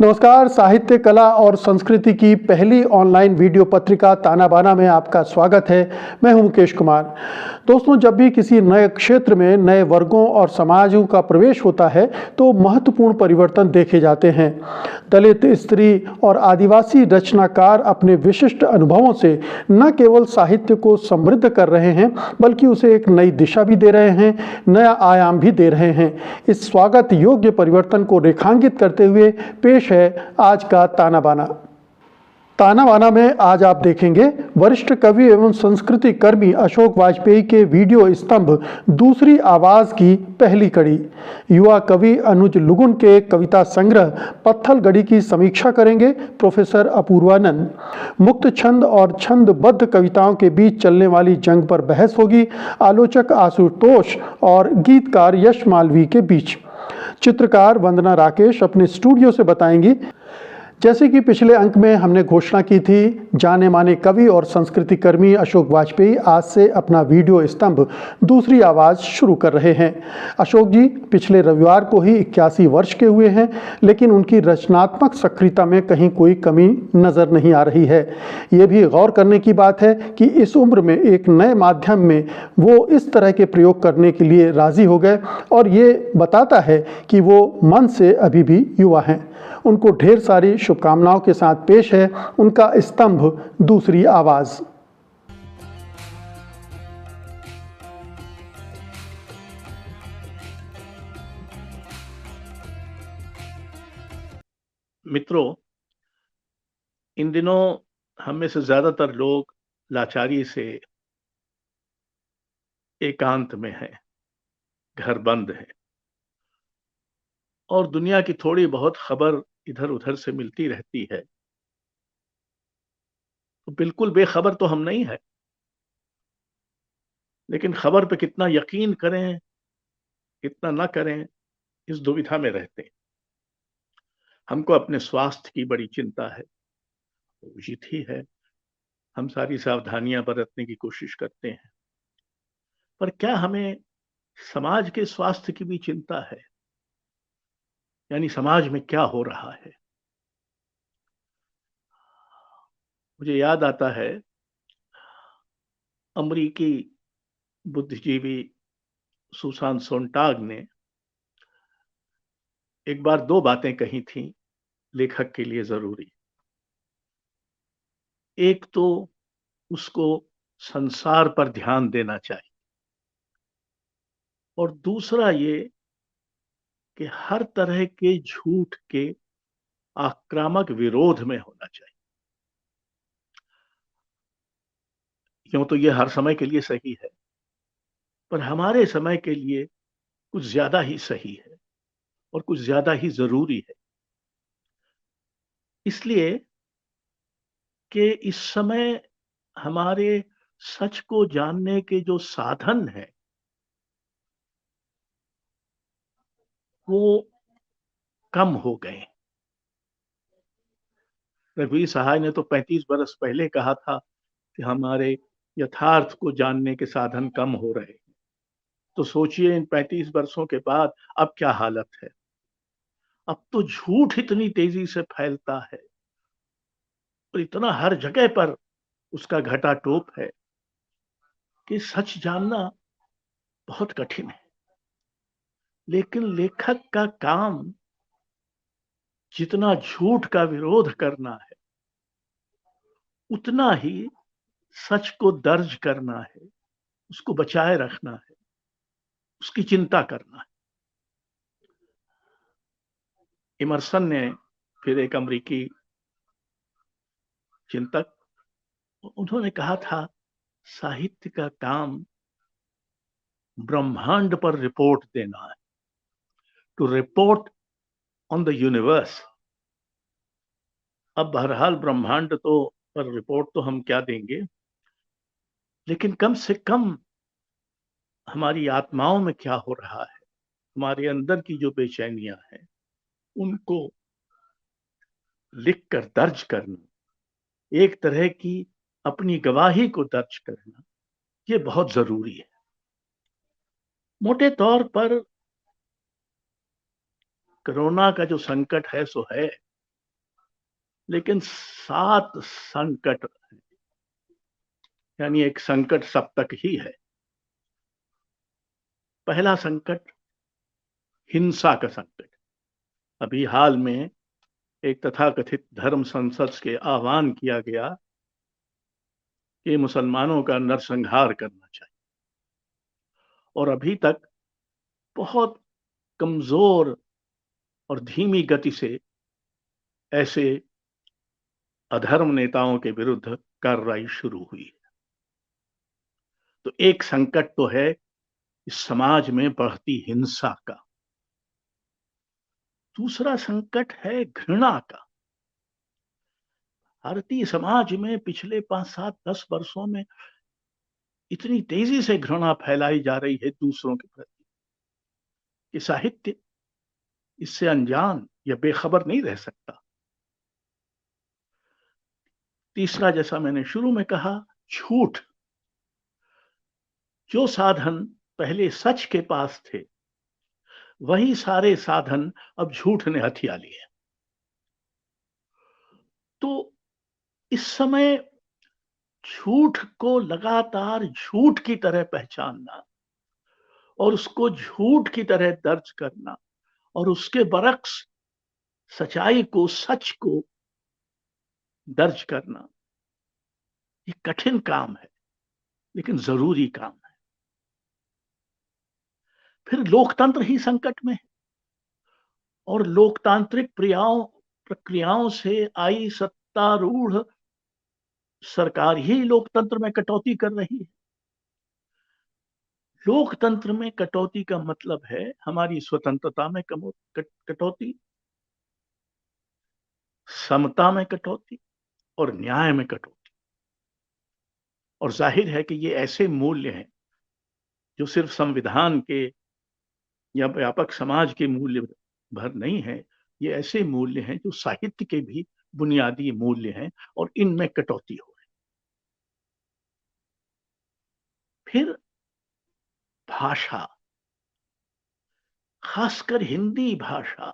नमस्कार। साहित्य, कला और संस्कृति की पहली ऑनलाइन वीडियो पत्रिका ताना बाना में आपका स्वागत है। मैं हूं मुकेश कुमार। दोस्तों, जब भी किसी नए क्षेत्र में नए वर्गों और समाजों का प्रवेश होता है तो महत्वपूर्ण परिवर्तन देखे जाते हैं। दलित, स्त्री और आदिवासी रचनाकार अपने विशिष्ट अनुभवों से न केवल साहित्य को समृद्ध कर रहे हैं बल्कि उसे एक नई दिशा भी दे रहे हैं, नया आयाम भी दे रहे हैं। इस स्वागत योग्य परिवर्तन को रेखांकित करते हुए पेश है आज का ताना बाना। ताना बाना में आज आप देखेंगे वरिष्ठ कवि एवं संस्कृति कर्मी अशोक वाजपेयी के वीडियो स्तंभ दूसरी आवाज की पहली कड़ी। युवा कवि अनुज लुगुन के कविता संग्रह पत्थलगड़ी की समीक्षा करेंगे प्रोफेसर अपूर्वानंद। मुक्त छंद और छंदबद्ध कविताओं के बीच चलने वाली जंग पर बहस होगी आलोचक आशुतोष और गीतकार यश मालवी के बीच। चित्रकार वंदना राकेश अपने स्टूडियो से बताएंगी। जैसे कि पिछले अंक में हमने घोषणा की थी, जाने माने कवि और संस्कृति कर्मी अशोक वाजपेयी आज से अपना वीडियो स्तंभ दूसरी आवाज़ शुरू कर रहे हैं। अशोक जी पिछले रविवार को ही 81 वर्ष के हुए हैं, लेकिन उनकी रचनात्मक सक्रियता में कहीं कोई कमी नज़र नहीं आ रही है। ये भी गौर करने की बात है कि इस उम्र में एक नए माध्यम में वो इस तरह के प्रयोग करने के लिए राज़ी हो गए और ये बताता है कि वो मन से अभी भी युवा हैं। उनको ढेर सारी शुभकामनाओं के साथ पेश है उनका स्तंभ दूसरी आवाज। मित्रों, इन दिनों हम में से ज्यादातर लोग लाचारी से एकांत में हैं, घर बंद हैं और दुनिया की थोड़ी बहुत खबर इधर उधर से मिलती रहती है। तो बिल्कुल बेखबर तो हम नहीं है, लेकिन खबर पे कितना यकीन करें कितना ना करें इस दुविधा में रहते हैं। हमको अपने स्वास्थ्य की बड़ी चिंता है, उचित ही है। हम सारी सावधानियां बरतने की कोशिश करते हैं, पर क्या हमें समाज के स्वास्थ्य की भी चिंता है? यानी समाज में क्या हो रहा है? मुझे याद आता है अमरीकी बुद्धिजीवी सुसान सोनटाग ने एक बार दो बातें कही थी लेखक के लिए जरूरी। एक तो उसको संसार पर ध्यान देना चाहिए और दूसरा ये कि हर तरह के झूठ के आक्रामक विरोध में होना चाहिए। क्यों तो ये हर समय के लिए सही है, पर हमारे समय के लिए कुछ ज्यादा ही सही है और कुछ ज्यादा ही जरूरी है। इसलिए कि इस समय हमारे सच को जानने के जो साधन हैं वो कम हो गए। रघुवीर सहाय ने तो 35 बरस पहले कहा था कि हमारे यथार्थ को जानने के साधन कम हो रहे हैं। तो सोचिए इन 35 वर्षों के बाद अब क्या हालत है। अब तो झूठ इतनी तेजी से फैलता है और इतना हर जगह पर उसका घटा टोप है कि सच जानना बहुत कठिन है। लेकिन लेखक का काम जितना झूठ का विरोध करना है, उतना ही सच को दर्ज करना है, उसको बचाए रखना है, उसकी चिंता करना है। इमर्सन ने, फिर एक अमेरिकी चिंतक, उन्होंने कहा था साहित्य का काम ब्रह्मांड पर रिपोर्ट देना है, to report on the universe. अब बहरहाल ब्रह्मांड तो पर रिपोर्ट तो हम क्या देंगे, लेकिन कम से कम हमारी आत्माओं में क्या हो रहा है, हमारे अंदर की जो बेचैनियां हैं उनको लिखकर दर्ज करना, एक तरह की अपनी गवाही को दर्ज करना, ये बहुत जरूरी है। मोटे तौर पर कोरोना का जो संकट है सो है, लेकिन 7 संकट, यानी एक संकट सप्तक ही है। पहला संकट हिंसा का संकट। अभी हाल में एक तथाकथित धर्म संसद के आह्वान किया गया कि मुसलमानों का नरसंहार करना चाहिए, और अभी तक बहुत कमजोर और धीमी गति से ऐसे अधर्म नेताओं के विरुद्ध कार्रवाई शुरू हुई है। तो एक संकट तो है इस समाज में बढ़ती हिंसा का। दूसरा संकट है घृणा का। भारतीय समाज में पिछले 5, 7, 10 वर्षों में इतनी तेजी से घृणा फैलाई जा रही है दूसरों के प्रति कि साहित्य इससे अनजान या बेखबर नहीं रह सकता। तीसरा, जैसा मैंने शुरू में कहा, झूठ। जो साधन पहले सच के पास थे, वही सारे साधन अब झूठ ने हथिया लिए। तो इस समय झूठ को लगातार झूठ की तरह पहचानना और उसको झूठ की तरह दर्ज करना और उसके बरक्स सच्चाई को, सच को दर्ज करना, ये कठिन काम है लेकिन जरूरी काम है। फिर लोकतंत्र ही संकट में है, और लोकतांत्रिक प्रक्रियाओं से आई सत्तारूढ़ सरकार ही लोकतंत्र में कटौती कर रही है। लोकतंत्र में कटौती का मतलब है हमारी स्वतंत्रता में कटौती, समता में कटौती और न्याय में कटौती। और जाहिर है कि ये ऐसे मूल्य हैं जो सिर्फ संविधान के या व्यापक समाज के मूल्य भर नहीं है। ये ऐसे मूल्य हैं जो साहित्य के भी बुनियादी मूल्य हैं, और इनमें कटौती हो रही। फिर भाषा, खासकर हिंदी भाषा,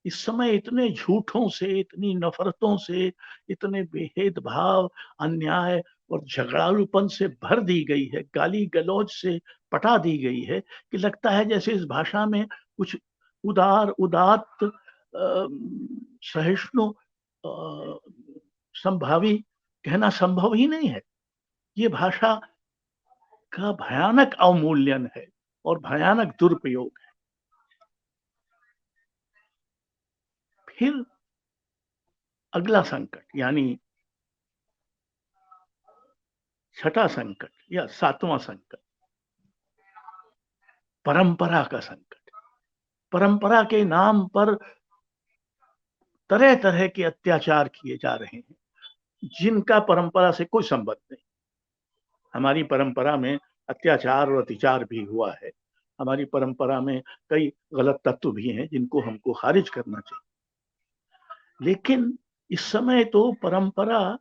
इस समय इतने झूठों से, इतनी नफरतों से, इतने भेदभाव, अन्याय और झगड़ालूपन से भर दी गई है, गाली गलौज से पटा दी गई है कि लगता है जैसे इस भाषा में कुछ उदार, उदात्त, सहिष्णु, संभावी कहना संभव ही नहीं है। ये भाषा का भयानक अवमूल्यन है और भयानक दुरुपयोग है। फिर अगला संकट, यानी छठा संकट या सातवां संकट, परंपरा का संकट। परंपरा के नाम पर तरह तरह के अत्याचार किए जा रहे हैं जिनका परंपरा से कोई संबंध नहीं। हमारी परंपरा में अत्याचार और अतिचार भी हुआ है। हमारी परंपरा में कई गलत तत्व भी हैं जिनको हमको खारिज करना चाहिए। लेकिन इस समय तो परंपरा,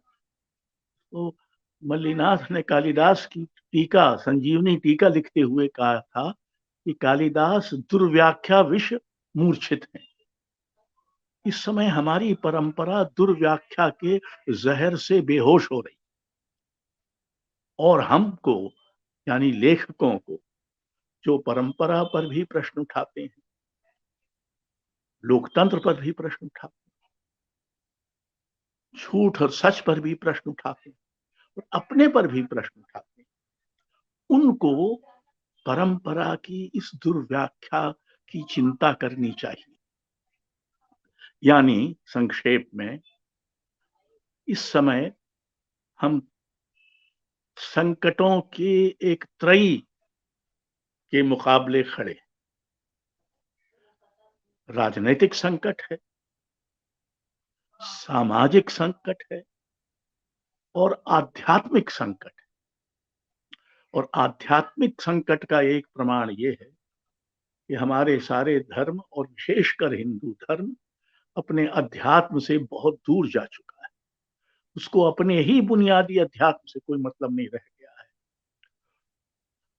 तो मल्लीनाथ ने कालिदास की टीका, संजीवनी टीका लिखते हुए कहा था कि कालिदास दुर्व्याख्या विष मूर्छित हैं। इस समय हमारी परंपरा दुर्व्याख्या के जहर से बेहोश हो रही, और हमको, यानी लेखकों को, जो परंपरा पर भी प्रश्न उठाते हैं, लोकतंत्र पर भी प्रश्न उठाते हैं, झूठ और सच पर भी प्रश्न उठाते हैं, और अपने पर भी प्रश्न उठाते हैं, उनको परंपरा की इस दुर्व्याख्या की चिंता करनी चाहिए। यानी संक्षेप में, इस समय हम संकटों के एक त्रयी के मुकाबले खड़े। राजनीतिक संकट है, सामाजिक संकट है और आध्यात्मिक संकट है। और आध्यात्मिक संकट का एक प्रमाण यह है कि हमारे सारे धर्म और विशेषकर हिंदू धर्म अपने अध्यात्म से बहुत दूर जा चुका है। उसको अपने ही बुनियादी अध्यात्म से कोई मतलब नहीं रह गया है।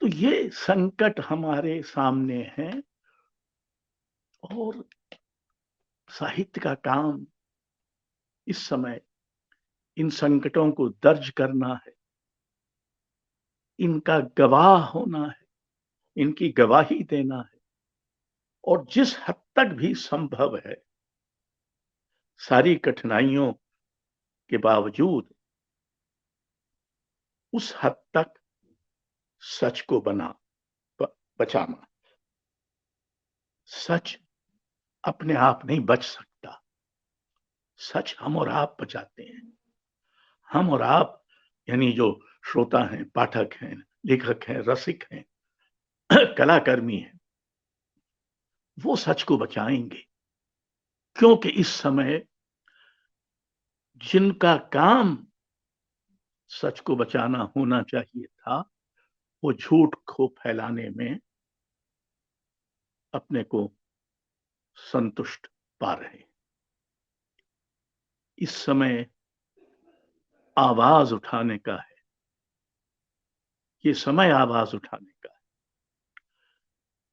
तो ये संकट हमारे सामने हैं, और साहित्य का काम इस समय इन संकटों को दर्ज करना है, इनका गवाह होना है, इनकी गवाही देना है, और जिस हद तक भी संभव है सारी कठिनाइयों के बावजूद उस हद तक सच को बचाना। सच अपने आप नहीं बच सकता, सच हम और आप बचाते हैं। हम और आप यानी जो श्रोता हैं, पाठक हैं, लेखक हैं, रसिक हैं, कलाकर्मी हैं, वो सच को बचाएंगे, क्योंकि इस समय जिनका काम सच को बचाना होना चाहिए था, वो झूठ को फैलाने में अपने को संतुष्ट पा रहे। इस समय आवाज उठाने का है, ये समय आवाज उठाने का है।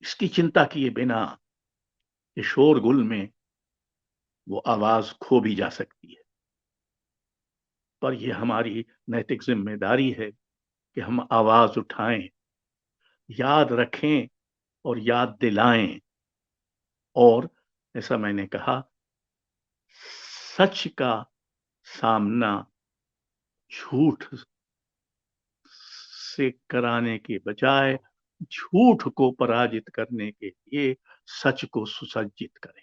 इसकी चिंता किए बिना ये शोरगुल में वो आवाज खो भी जा सकती है, पर यह हमारी नैतिक जिम्मेदारी है कि हम आवाज उठाएं, याद रखें और याद दिलाएं, और ऐसा मैंने कहा, सच का सामना झूठ से कराने के बजाय झूठ को पराजित करने के लिए सच को सुसज्जित करें।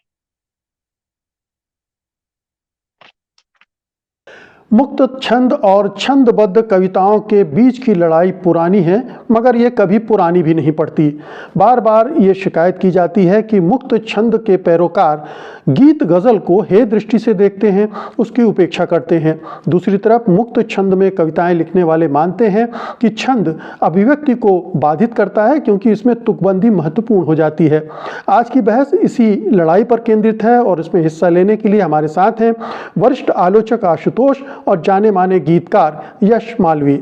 मुक्त छंद और छंदबद्ध कविताओं के बीच की लड़ाई पुरानी है, मगर ये कभी पुरानी भी नहीं पड़ती। बार बार ये शिकायत की जाती है कि मुक्त छंद के पैरोकार गीत गज़ल को हे दृष्टि से देखते हैं, उसकी उपेक्षा करते हैं। दूसरी तरफ मुक्त छंद में कविताएं लिखने वाले मानते हैं कि छंद अभिव्यक्ति को बाधित करता है, क्योंकि इसमें तुकबंदी महत्वपूर्ण हो जाती है। आज की बहस इसी लड़ाई पर केंद्रित है और इसमें हिस्सा लेने के लिए हमारे साथ हैं वरिष्ठ आलोचक आशुतोष और जाने माने गीतकार यश मालवीय।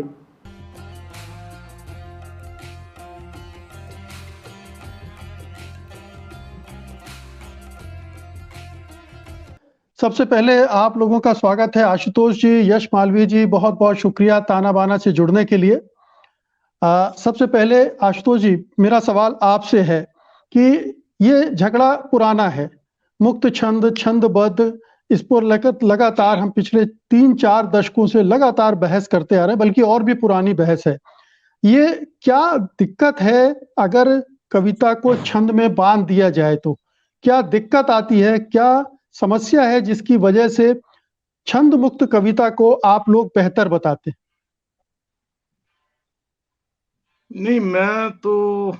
सबसे पहले आप लोगों का स्वागत है। आशुतोष जी, यश मालवीय जी, बहुत बहुत शुक्रिया ताना बाना से जुड़ने के लिए। सबसे पहले आशुतोष जी, मेरा सवाल आपसे है कि ये झगड़ा पुराना है, मुक्त छंद, छंदबद्ध, इस पर लगातार हम पिछले 3-4 दशकों से लगातार बहस करते आ रहे हैं, बल्कि और भी पुरानी बहस है। ये क्या दिक्कत है अगर कविता को छंद में बांध दिया जाए तो? क्या दिक्कत आती है, क्या समस्या है जिसकी वजह से छंद मुक्त कविता को आप लोग बेहतर बताते हैं? नहीं, मैं तो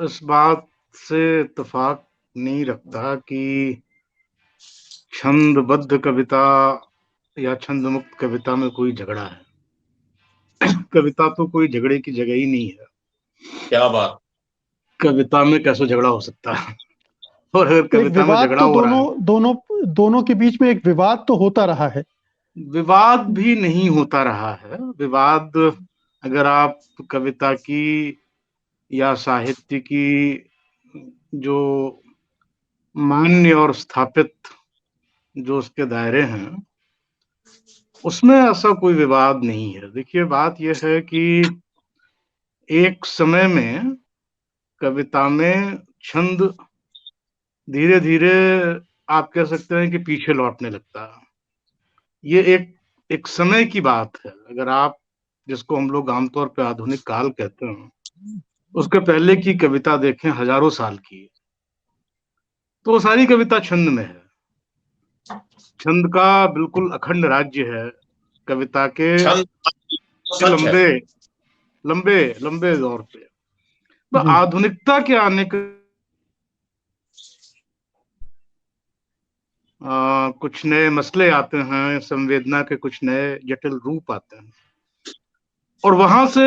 इस बात से इत्तेफाक नहीं रखता कि छंदबद्ध कविता या छंद मुक्त कविता में कोई झगड़ा है। कविता तो कोई झगड़े की जगह ही नहीं है। क्या बात! कविता में कैसे झगड़ा हो सकता है? और अगर कविता में झगड़ा तो हो रहा है, दोनों के बीच में एक विवाद तो होता रहा है। विवाद भी नहीं होता रहा है। विवाद अगर आप कविता की या साहित्य की जो मान्य और स्थापित जो उसके दायरे हैं, उसमें ऐसा कोई विवाद नहीं है। देखिए, बात यह है कि एक समय में कविता में छंद धीरे धीरे आप कह सकते हैं कि पीछे लौटने लगता है। ये एक समय की बात है। अगर आप, जिसको हम लोग आमतौर पे आधुनिक काल कहते हैं, उसके पहले की कविता देखें, हजारों साल की, तो वो सारी कविता छंद में है। छंद का बिल्कुल अखंड राज्य है कविता के लंबे लंबे लंबे दौर पे। तो आधुनिकता के आने के कुछ नए मसले आते हैं, संवेदना के कुछ नए जटिल रूप आते हैं, और वहां से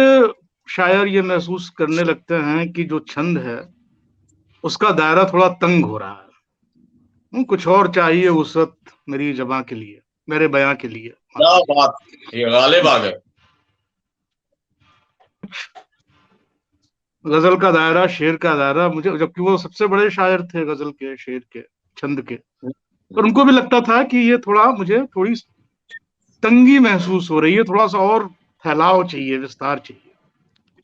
शायर ये महसूस करने लगते हैं कि जो छंद है उसका दायरा थोड़ा तंग हो रहा है। कुछ और चाहिए उस वक्त मेरी जबां के लिए, मेरे बयां के लिए। क्या बात! ये गालिब आ गए। गजल का दायरा, शेर का दायरा, मुझे, जबकि वो सबसे बड़े शायर थे गजल के, शेर के, छंद के, पर उनको भी लगता था कि ये मुझे थोड़ी तंगी महसूस हो रही है, थोड़ा सा और फैलाव चाहिए, विस्तार चाहिए।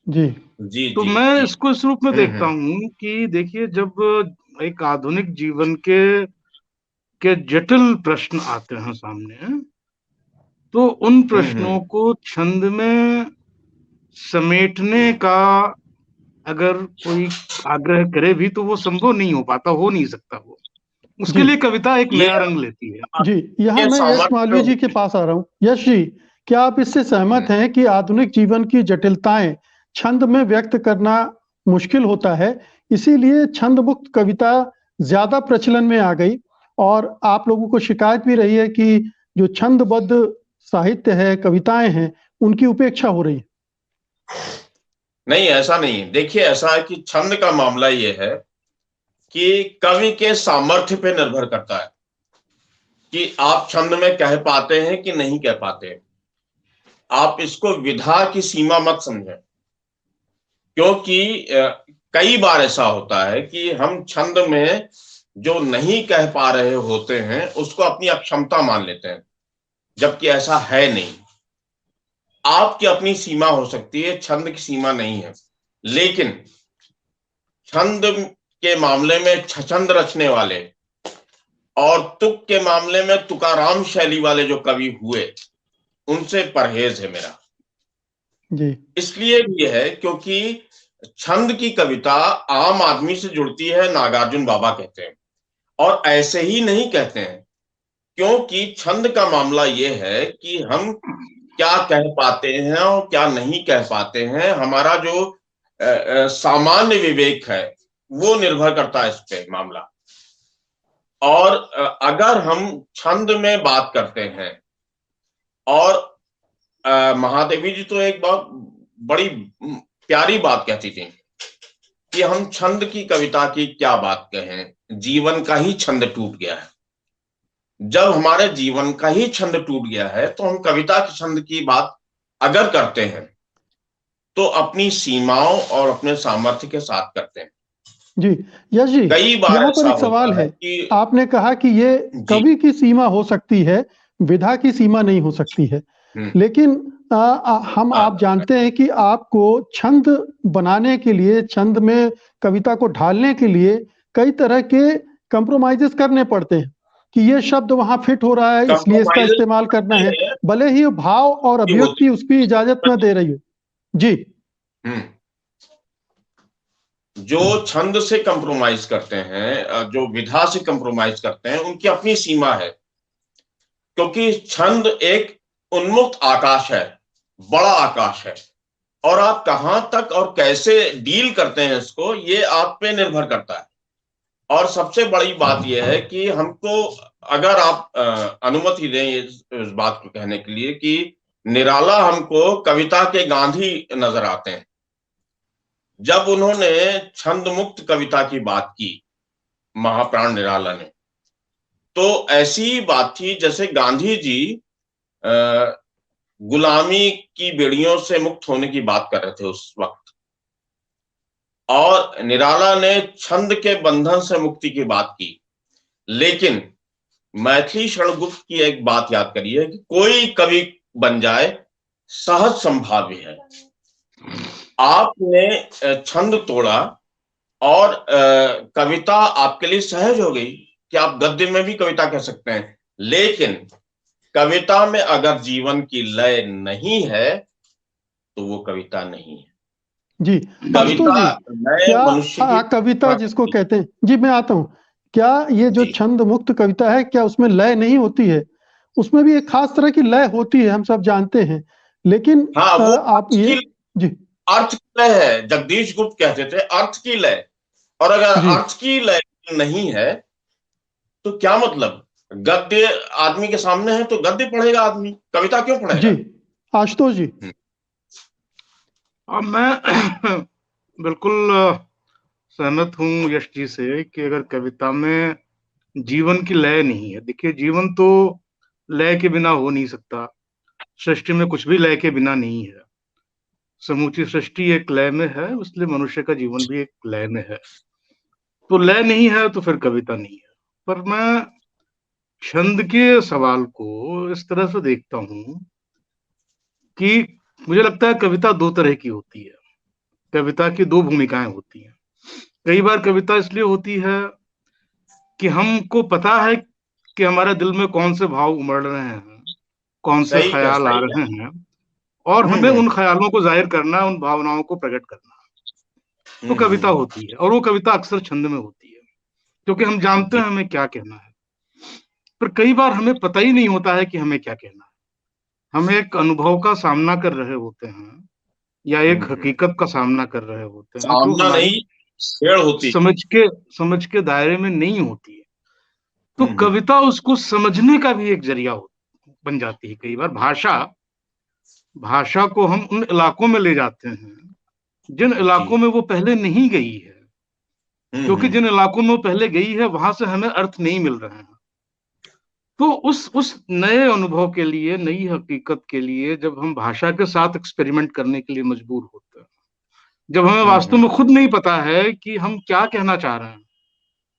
जी जी तो जी मैं जी। इसको इस रूप में देखता हम्म। हूँ कि देखिए, जब एक आधुनिक जीवन के जटिल प्रश्न आते हैं सामने, तो उन प्रश्नों हम्म। को छंद में समेटने का अगर कोई आग्रह करे भी तो वो संभव नहीं हो पाता, हो नहीं सकता वो। उसके जी लिए कविता एक ये नया रंग लेती है। जी, यहाँ ये मैं यश सामर्थ्य मालवीय जी के पास आ रहा हूँ। यश जी, क्या आप इससे सहमत हैं कि आधुनिक जीवन की जटिलताएं छंद में व्यक्त करना मुश्किल होता है, इसीलिए छंद मुक्त कविता ज्यादा प्रचलन में आ गई, और आप लोगों को शिकायत भी रही है कि जो छंदबद्ध साहित्य है, कविताएं हैं, उनकी उपेक्षा हो रही है? नहीं, ऐसा नहीं है। देखिए, ऐसा है कि छंद का मामला ये है कि कवि के सामर्थ्य पे निर्भर करता है कि आप छंद में कह पाते हैं कि नहीं कह पाते हैं। आप इसको विधा की सीमा मत समझें, क्योंकि कई बार ऐसा होता है कि हम छंद में जो नहीं कह पा रहे होते हैं उसको अपनी अक्षमता मान लेते हैं, जबकि ऐसा है नहीं। आपकी अपनी सीमा हो सकती है, छंद की सीमा नहीं है। लेकिन छंद के मामले में छंद रचने वाले और तुक के मामले में तुकाराम शैली वाले जो कवि हुए, उनसे परहेज है मेरा। जी इसलिए भी है क्योंकि छंद की कविता आम आदमी से जुड़ती है, नागार्जुन बाबा कहते हैं। और ऐसे ही नहीं कहते हैं, क्योंकि छंद का मामला ये है कि हम क्या कह पाते हैं और क्या नहीं कह पाते हैं। हमारा जो सामान्य विवेक है वो निर्भर करता है इस पे मामला। और अगर हम छंद में बात करते हैं, और महादेवी जी तो एक बहुत बड़ी प्यारी बात कहती थी कि हम छंद की कविता की क्या बात कहें, जीवन का ही छंद टूट गया है। जब हमारे जीवन का ही छंद टूट गया है तो हम कविता के छंद की बात अगर करते हैं तो अपनी सीमाओं और अपने सामर्थ्य के साथ करते हैं। जी, यश जी, कई बार यहाँ पर ऐसा एक सवाल होता है है। कि आपने कहा कि ये जी। कवि की सीमा हो सकती है, विधा की सीमा नहीं हो सकती है। हम्म। लेकिन हम आप हाँ। जानते हैं कि आपको छंद बनाने के लिए, छंद में कविता को ढालने के लिए कई तरह के कंप्रोमाइज़ेज़ करने पड़ते हैं कि ये शब्द वहाँ फिट हो रहा है, इसलिए इसका कंप्रोमाइज इस्तेमाल करना है, है भले ही भाव और कि होती अभिव्यक्ति उसकी इजाज़त न दे रही हो। जी, हम्म। जो छंद से कंप्रोमाइज करते हैं, जो विधा से कंप्रोमाइज करते हैं, उनकी अपनी सीमा है। क्योंकि छंद एक उन्मुक्त आकाश है, बड़ा आकाश है, और आप कहां तक और कैसे डील करते हैं इसको, ये आप पे निर्भर करता है। और सबसे बड़ी बात यह है कि हमको, अगर आप अनुमति दें इस बात को कहने के लिए, कि निराला हमको कविता के गांधी नजर आते हैं। जब उन्होंने छंद मुक्त कविता की बात की, महाप्राण निराला ने, तो ऐसी ही बात थी जैसे गांधी जी गुलामी की बेड़ियों से मुक्त होने की बात कर रहे थे उस वक्त, और निराला ने छंद के बंधन से मुक्ति की बात की। लेकिन मैथिली शरण गुप्त की एक बात याद करिए कि कोई कवि बन जाए सहज संभाव्य है। आपने छंद तोड़ा और कविता आपके लिए सहज हो गई कि आप गद्य में भी कविता कह सकते हैं। लेकिन कविता में अगर जीवन की लय नहीं है तो वो कविता नहीं है। जी, आशुतोष कविता जी, नए क्या मनुष्य की कविता जिसको कहते हैं, जी मैं आता हूँ, क्या ये जो जी। छंद मुक्त कविता है, क्या उसमें लय नहीं होती है? उसमें भी एक खास तरह की लय होती है, हम सब जानते हैं, लेकिन हाँ, वो आप अर्थ ये, की जी अर्थ की लय है। जगदीश गुप्त कहते थे अर्थ की लय। और अगर जी अर्थ की लय नहीं है तो क्या मतलब? गद्य आदमी के सामने है तो गद्य पढ़ेगा आदमी, कविता क्यों जी, पढ़ेगा? आशुतोष जी, अब मैं बिल्कुल सहमत हूँ यश जी से कि अगर कविता में जीवन की लय नहीं है, देखिए जीवन तो लय के बिना हो नहीं सकता, सृष्टि में कुछ भी लय के बिना नहीं है, समूची सृष्टि एक लय में है, इसलिए मनुष्य का जीवन भी एक लय में है। तो लय नहीं है तो फिर कविता नहीं है। पर मैं छंद के सवाल को इस तरह से देखता हूं कि मुझे लगता है कविता दो तरह की होती है। कविता की दो भूमिकाएं होती हैं। कई बार कविता इसलिए होती है कि हमको पता है कि हमारे दिल में कौन से भाव उमड़ रहे हैं, कौन से ख्याल आ सही रहे कहा। हैं, और हमें हम्म। उन ख्यालों को जाहिर करना है, उन भावनाओं को प्रकट करना है। तो कविता हम्म। होती है, और वो कविता अक्सर छंद में होती है, क्योंकि हम जानते जी। हैं हमें क्या कहना है। पर कई बार हमें पता ही नहीं होता है कि हमें क्या कहना है। हम एक अनुभव का सामना कर रहे होते हैं, या एक हम्म। हकीकत का सामना कर रहे होते हैं, जो सामना हमारी नहीं, शेर होती। समझ के समझ के दायरे में नहीं होती है। तो हम्म। कविता उसको समझने का भी एक जरिया बन जाती है। कई बार भाषा भाषा को हम उन इलाकों में ले जाते हैं जिन जी। इलाकों में वो पहले नहीं गई है, क्योंकि हम्म। जिन इलाकों में वो पहले गई है वहां से हमें अर्थ नहीं मिल रहे हैं। तो उस नए अनुभव के लिए, नई हकीकत के लिए, जब हम भाषा के साथ एक्सपेरिमेंट करने के लिए मजबूर होते हैं, जब हमें वास्तव हम्म। में खुद नहीं पता है कि हम क्या कहना चाह रहे हैं,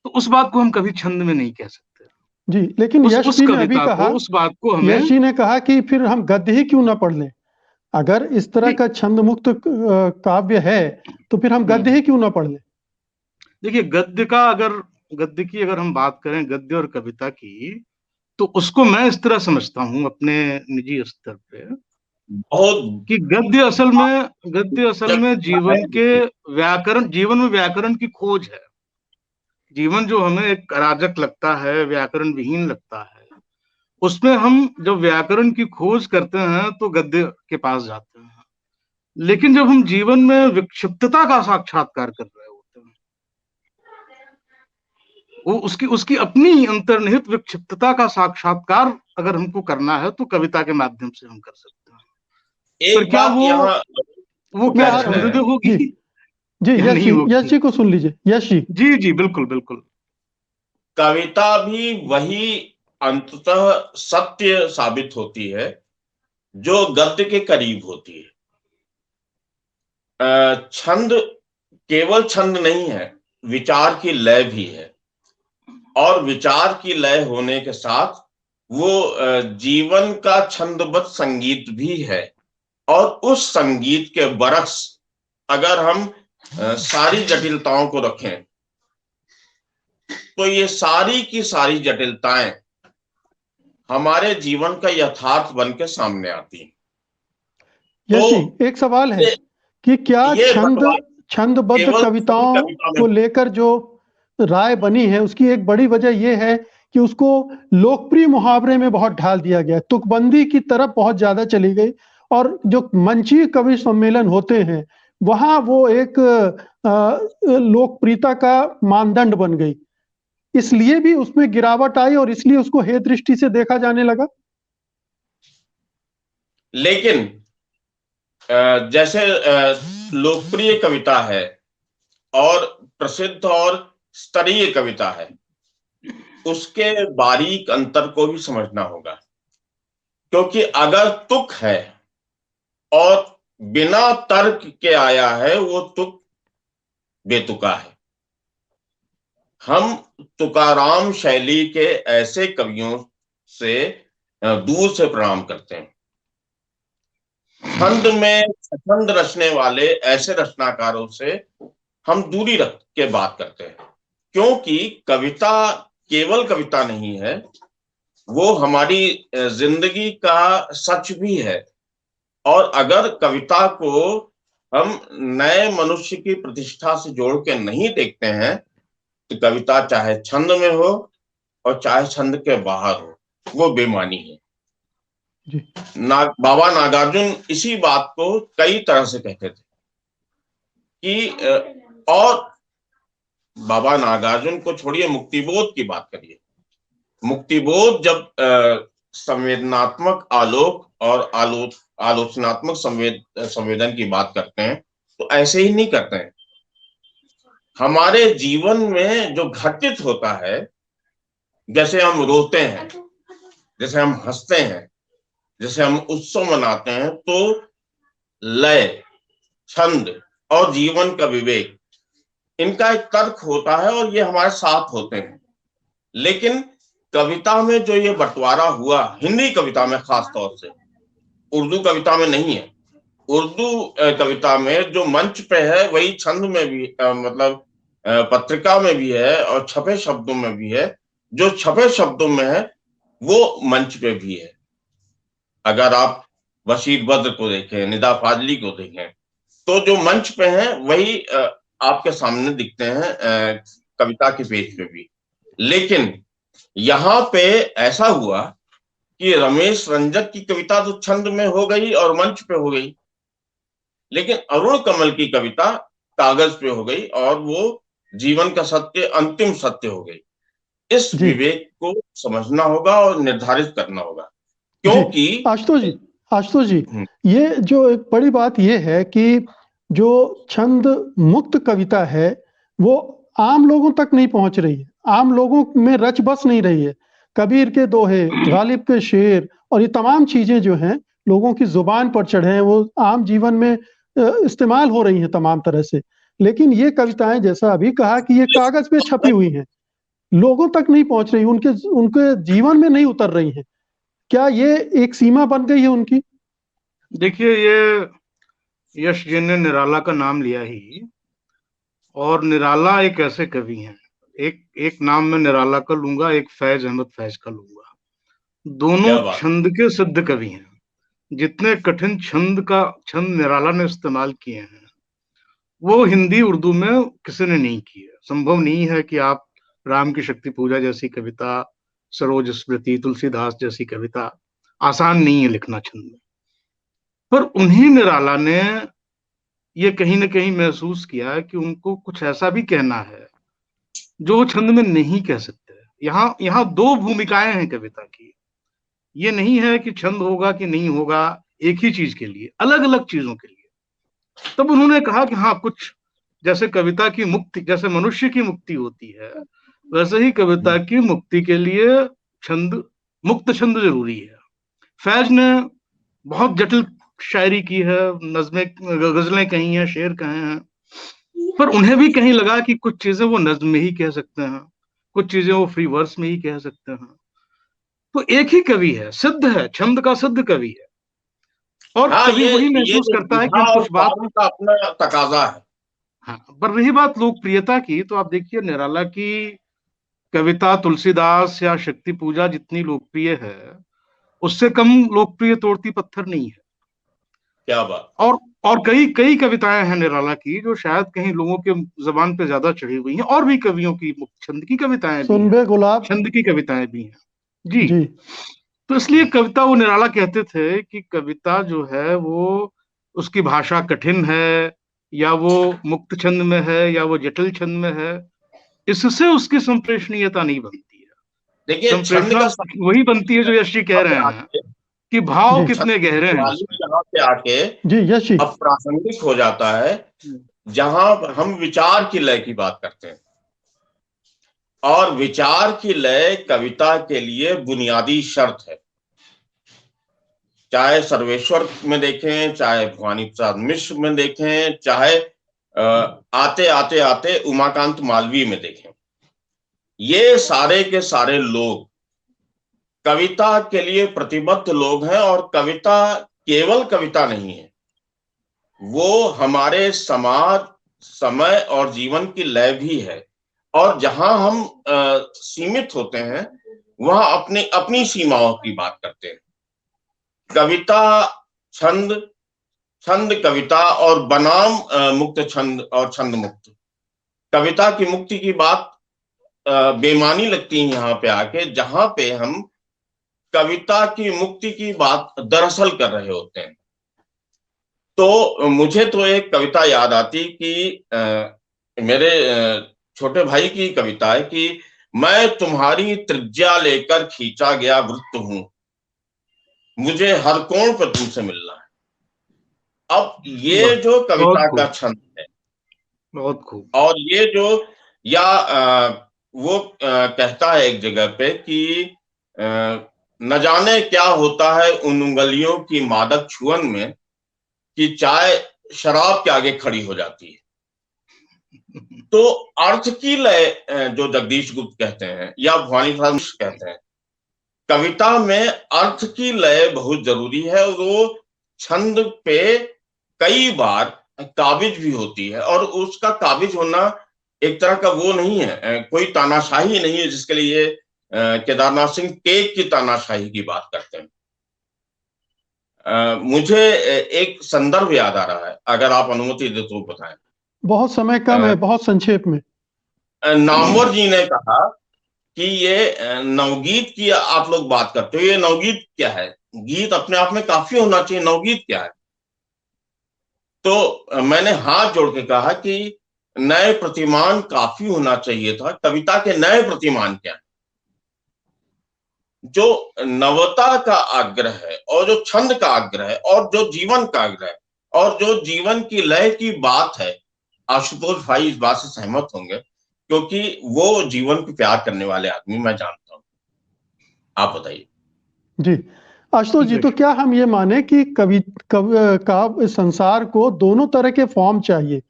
तो उस बात को हम कभी छंद में नहीं कह सकते। जी, लेकिन यश उस जी ने अभी कविता कहा, को, उस बात को यश हमें। जी ने कहा कि फिर हम गद्य ही क्यों ना पढ़ लें। अगर इस तरह जी। का छंद मुक्त काव्य है तो फिर हम गद्य हम्म। ही क्यों ना पढ़ लें। देखिए, गद्य की अगर हम बात करें, गद्य और कविता की, तो उसको मैं इस तरह समझता हूं अपने निजी स्तर पे, बहुत कि गद्य असल में है। जीवन में व्याकरण की खोज है। जीवन जो हमें एक अराजक लगता है, व्याकरण विहीन लगता है, उसमें हम जब व्याकरण की खोज करते हैं तो गद्य के पास जाते हैं। लेकिन जब हम जीवन में विक्षिप्तता का साक्षात्कार कर रहे होते हैं, वो उसकी उसकी अपनी अंतर्निहित विक्षिप्तता का साक्षात्कार अगर हमको करना है, तो कविता के माध्यम से हम कर सकते हैं। पर एक क्या बात वो यहाँ वो मैं क्या आ रहा छंद हूँ। में जी होगी जी, या नहीं यश होगी? जी को सुन लीजिए। यश जी। जी जी, बिल्कुल बिल्कुल। कविता भी वही अंततः सत्य साबित होती है जो गद्य के करीब होती है। छंद केवल छंद नहीं है, विचार की लय भी है। और विचार की लय होने के साथ वो जीवन का छंदबद्ध संगीत भी है। और उस संगीत के बरक्स अगर हम सारी जटिलताओं को रखें, तो ये सारी की सारी जटिलताएं हमारे जीवन का यथार्थ बन के सामने आती हैं। यश जी, तो एक सवाल है ये कि क्या ये बंटवारा छंदबद्ध केवल छवि कविताओं कविता में। को लेकर जो राय बनी है उसकी एक बड़ी वजह यह है कि उसको लोकप्रिय मुहावरे में बहुत ढाल दिया गया, तुकबंदी की तरफ बहुत ज्यादा चली गई। और जो मंचीय कवि सम्मेलन होते हैं वहां वो एक लोकप्रियता का मानदंड बन गई, इसलिए भी उसमें गिरावट आई और इसलिए उसको हे दृष्टि से देखा जाने लगा। लेकिन जैसे लोकप्रिय कविता है और प्रसिद्ध और स्तरीय कविता है, उसके बारीक अंतर को भी समझना होगा। क्योंकि अगर तुक है और बिना तर्क के आया है, वो तुक बेतुका है। हम तुकाराम शैली के ऐसे कवियों से दूर से प्रणाम करते हैं। छंद में छंद रचने वाले ऐसे रचनाकारों से हम दूरी रख के बात करते हैं। क्योंकि कविता केवल कविता नहीं है, वो हमारी जिंदगी का सच भी है। और अगर कविता को हम नए मनुष्य की प्रतिष्ठा से जोड़ के नहीं देखते हैं, तो कविता चाहे छंद में हो और चाहे छंद के बाहर हो, वो बेमानी है। जी बाबा नागार्जुन इसी बात को कई तरह से कहते थे कि और बाबा नागार्जुन को छोड़िए, मुक्तिबोध की बात करिए। मुक्तिबोध जब संवेदनात्मक आलोक और आलोचनात्मक संवेदन की बात करते हैं, तो ऐसे ही नहीं करते हैं। हमारे जीवन में जो घटित होता है, जैसे हम रोते हैं, जैसे हम हंसते हैं, जैसे हम उत्सव मनाते हैं, तो लय, छंद और जीवन का विवेक, इनका एक तर्क होता है और ये हमारे साथ होते हैं। लेकिन कविता में जो ये बंटवारा हुआ, हिंदी कविता में खास तौर से, उर्दू कविता में नहीं है। उर्दू कविता में जो मंच पे है वही छंद में भी मतलब पत्रिका में भी है और छपे शब्दों में भी है। जो छपे शब्दों में है वो मंच पे भी है। अगर आप बशीर बद्र को देखें, निदा फाजली को देखें, तो जो मंच पे हैं वही आपके सामने दिखते हैं कविता के पेज पे भी। लेकिन यहाँ पे ऐसा हुआ कि रमेश रंजक की कविता तो छंद में हो गई और मंच पे हो गई, लेकिन अरुण कमल की कविता कागज पे हो गई और वो जीवन का सत्य, अंतिम सत्य हो गई। इस जी विवेक को समझना होगा और निर्धारित करना होगा, जी क्योंकि आशुतोष जी, ये जो एक बड़ी बात ये है कि जो छंद मुक्त कविता है वो आम लोगों तक नहीं पहुंच रही है, आम लोगों में रच बस नहीं रही है। कबीर के दोहे, गालिब के शेर और ये तमाम चीजें जो हैं लोगों की जुबान पर चढ़े हैं, वो आम जीवन में इस्तेमाल हो रही हैं तमाम तरह से। लेकिन ये कविताएं, जैसा अभी कहा कि ये कागज पे छपी हुई हैं, लोगों तक नहीं पहुंच रही, उनके उनके जीवन में नहीं उतर रही हैं। क्या ये एक सीमा बन गई है उनकी? देखिए, ये यश जी ने निराला का नाम लिया ही, और निराला एक ऐसे कवि हैं, एक नाम मैं निराला का लूंगा, एक फैज अहमद फैज का लूंगा। दोनों छंद के सिद्ध कवि हैं। जितने कठिन छंद निराला ने इस्तेमाल किए हैं वो हिंदी उर्दू में किसी ने नहीं किए। संभव नहीं है कि आप राम की शक्ति पूजा जैसी कविता, सरोज स्मृति, तुलसीदास जैसी कविता, आसान नहीं है लिखना छंद में। पर उन्हीं निराला ने ये कहीं ना कहीं महसूस किया कि उनको कुछ ऐसा भी कहना है जो वो छंद में नहीं कह सकते। यहाँ दो भूमिकाएं हैं कविता की। ये नहीं है कि छंद होगा कि नहीं होगा, एक ही चीज के लिए, अलग अलग चीजों के लिए। तब उन्होंने कहा कि हाँ, कुछ जैसे कविता की मुक्ति, जैसे मनुष्य की मुक्ति होती है, वैसे ही कविता की मुक्ति के लिए छंद, मुक्त छंद जरूरी है। फैज ने बहुत जटिल शायरी की है, नज़में, गजलें कही हैं, शेर कहे हैं, पर उन्हें भी कहीं लगा कि कुछ चीजें वो नज्म में ही कह सकते हैं, कुछ चीजें वो फ्री वर्स में ही कह सकते हैं। तो एक ही कवि है, सिद्ध है, छंद का सिद्ध कवि है। और हाँ, कवि वही महसूस करता है कि हम कुछ बात का अपना तकाजा है। हाँ, पर रही बात लोकप्रियता की, तो आप देखिए निराला की कविता तुलसीदास या शक्ति पूजा जितनी लोकप्रिय है, उससे कम लोकप्रिय तोड़ती पत्थर नहीं है। क्या बात। और कई कई कविताएं हैं निराला की जो शायद कहीं लोगों के जबान पे ज्यादा चढ़ी हुई हैं, और भी कवियों की छंद की कविताएं भी हैं, गुलाब, छंद की कविताएं भी हैं जी। जी। तो इसलिए कविता, वो निराला कहते थे कि कविता जो है वो, उसकी भाषा कठिन है, या वो मुक्त छंद में है, या वो जटिल छंद में है, इससे उसकी संप्रेषणीयता नहीं बनती है। देखिए, संप्रेषणा वही बनती है जो यश जी कह रहे हैं कि भाव कितने गहरे हैं। यहाँ पे आके जी यश जी, अब प्रासंगिक हो जाता है जहां हम विचार की लय की बात करते हैं, और विचार की लय कविता के लिए बुनियादी शर्त है। चाहे सर्वेश्वर में देखें, चाहे भवानी प्रसाद मिश्र में देखें, चाहे आते आते आते उमाकांत मालवीय में देखें, ये सारे के सारे लोग कविता के लिए प्रतिबद्ध लोग हैं। और कविता केवल कविता नहीं है, वो हमारे समाज, समय और जीवन की लय भी है। और जहां हम सीमित होते हैं वहां अपनी अपनी सीमाओं की बात करते हैं। कविता, छंद, छंद कविता और बनाम मुक्त छंद और छंद मुक्त। कविता की मुक्ति की बात बेमानी लगती है यहाँ पे आके, जहां पे हम कविता की मुक्ति की बात दरअसल कर रहे होते हैं। तो मुझे तो एक कविता याद आती कि मेरे छोटे भाई की कविता है कि मैं तुम्हारी त्रिज्या लेकर खींचा गया वृत्त हूं, मुझे हर कोण पर तुमसे मिलना है। अब ये जो कविता का छंद है, बहुत खूब। और ये जो, या वो कहता है एक जगह पे कि न जाने क्या होता है उन उंगलियों की मादक छुअन में कि चाय शराब के आगे खड़ी हो जाती है। तो अर्थ की लय जो जगदीश गुप्त कहते हैं या भवानी प्रसाद कहते हैं, कविता में अर्थ की लय बहुत जरूरी है और वो छंद पे कई बार काबिज भी होती है। और उसका काबिज होना एक तरह का वो नहीं है, कोई तानाशाही नहीं है जिसके लिए केदारनाथ सिंह केक की तानाशाही की बात करते हैं। मुझे एक संदर्भ याद आ रहा है, अगर आप अनुमति दे तो बताएं। बहुत समय कम है, बहुत संक्षेप में। नामवर जी ने कहा कि ये नवगीत की आप लोग बात करते हो, ये नवगीत क्या है? गीत अपने आप में काफी होना चाहिए, नवगीत क्या है? तो मैंने हाथ जोड़ के कहा कि नए प्रतिमान काफी होना चाहिए था। कविता के नए प्रतिमान क्या है? जो नवता का आग्रह है और जो छंद का आग्रह है और जो जीवन का आग्रह है और जो जीवन की लय की बात है, आशुतोष भाई इस बात से सहमत होंगे क्योंकि वो जीवन को प्यार करने वाले आदमी मैं जानता हूं। आप बताइए। जी आशुतोष जी, तो क्या हम ये माने कि काव्य संसार को दोनों तरह के फॉर्म चाहिए?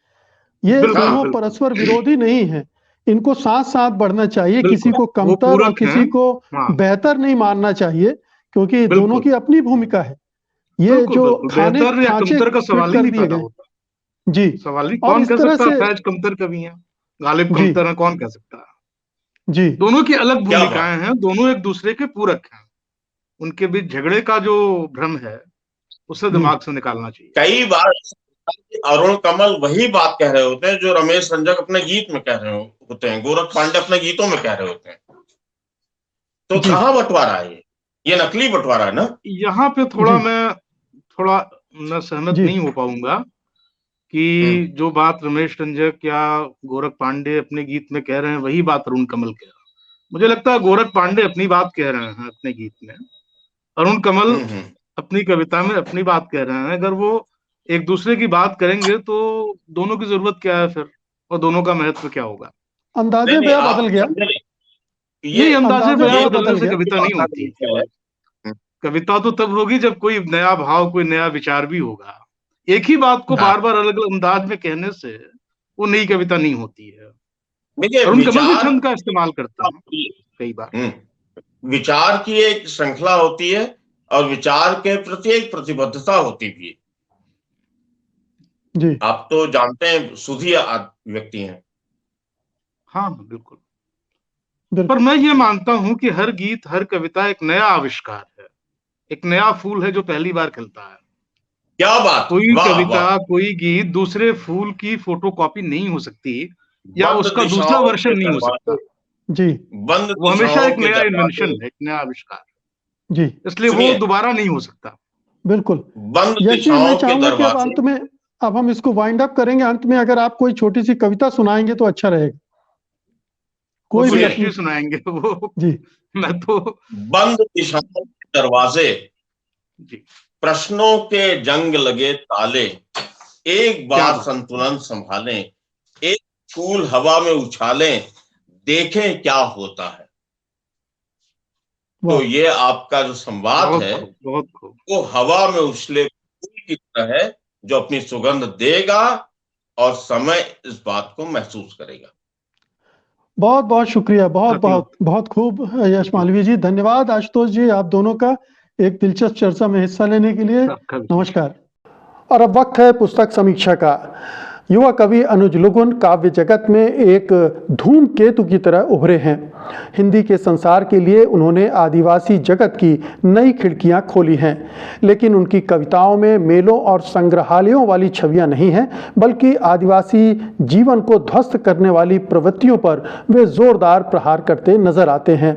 ये दोनों परस्पर विरोधी नहीं है, इनको साथ साथ बढ़ना चाहिए, किसी को कमतर और किसी को बेहतर नहीं मानना चाहिए, क्योंकि दोनों की अपनी भूमिका है। ये जो खाने खांचे का सवाल ही नहीं पैदा होता। जी, सवाल ही कौन कह सकता है फैज कमतर कवि हैं, गालिब कमतर हैं, कौन कह सकता है? जी, दोनों की अलग भूमिकाएं हैं, दोनों एक दूसरे के पूरक हैं। उनके बीच झगड़े का जो भ्रम है उसे दिमाग से निकालना चाहिए। कई बार अरुण कमल वही बात कह रहे होते हैं जो रमेश रंजक अपने गीत में कह रहे होते हैं, गोरख पांडे अपने गीतों में कह रहे होते हैं। तो कहाँ बंटवारा है? ये नकली बंटवारा है ना। यहाँ पे मैं सहमत नहीं हो पाऊंगा कि जो बात रमेश रंजक या गोरख पांडे अपने गीत में कह रहे हैं वही बात अरुण कमल कह रहा है। मुझे लगता है गोरख पांडे अपनी बात कह रहे हैं अपने गीत में, अरुण कमल अपनी कविता में अपनी बात कह रहे हैं। अगर वो एक दूसरे की बात करेंगे तो दोनों की जरूरत क्या है फिर, और दोनों का महत्व क्या होगा? अंदाजे बयां बदल गया। ये अंदाजे बयां बदलने से कविता नहीं होती। कविता तो तब होगी जब कोई नया भाव, कोई नया विचार भी होगा। एक ही बात को बार बार अलग अलग अंदाज में कहने से वो नई कविता नहीं होती है। अरुण कमल भी छंद का इस्तेमाल करता है कई बार। विचार की एक श्रृंखला होती है और विचार के प्रति एक प्रतिबद्धता होती भी। जी, आप तो जानते हैं सुधी व्यक्ति हैं। हाँ बिल्कुल। पर मैं ये मानता हूं कि हर गीत, हर कविता एक नया आविष्कार है, एक नया फूल है जो पहली बार खिलता है। क्या बात! कोई कविता, कोई गीत दूसरे फूल की फोटोकॉपी नहीं हो सकती या उसका दूसरा वर्जन नहीं हो सकता। जी, वो हमेशा एक नया इन्वेंशन है, एक नया आविष्कार। जी, इसलिए वो दोबारा नहीं हो सकता। बिल्कुल। यश, मैं चाहूंगा कि अब अंत में, अब हम इसको वाइंड अप करेंगे। अंत में अगर आप कोई छोटी सी कविता सुनाएंगे तो अच्छा रहेगा। कोई भी यश सुनाएंगे वो। जी, मैं तो बंद दिशाओं के दरवाजे, प्रश्नों के जंग लगे ताले, एक बार संतुलन संभालें, एक फूल हवा में उछालें, देखें क्या होता है। तो ये आपका जो संवाद है वो हवा में उछले फूल की तरह है जो अपनी सुगंध देगा और समय इस बात को महसूस करेगा। बहुत बहुत शुक्रिया, बहुत खूब यश मालवीय जी। धन्यवाद आशुतोष जी, आप दोनों का एक दिलचस्प चर्चा में हिस्सा लेने के लिए। नमस्कार। और अब वक्त है पुस्तक समीक्षा का। युवा कवि अनुज लुगुन काव्य जगत में एक धूमकेतु की तरह उभरे हैं। हिंदी के संसार के लिए उन्होंने आदिवासी जगत की नई खिड़कियां खोली हैं, लेकिन उनकी कविताओं में मेलों और संग्रहालयों वाली छवियां नहीं हैं, बल्कि आदिवासी जीवन को ध्वस्त करने वाली प्रवृत्तियों पर वे जोरदार प्रहार करते नजर आते हैं।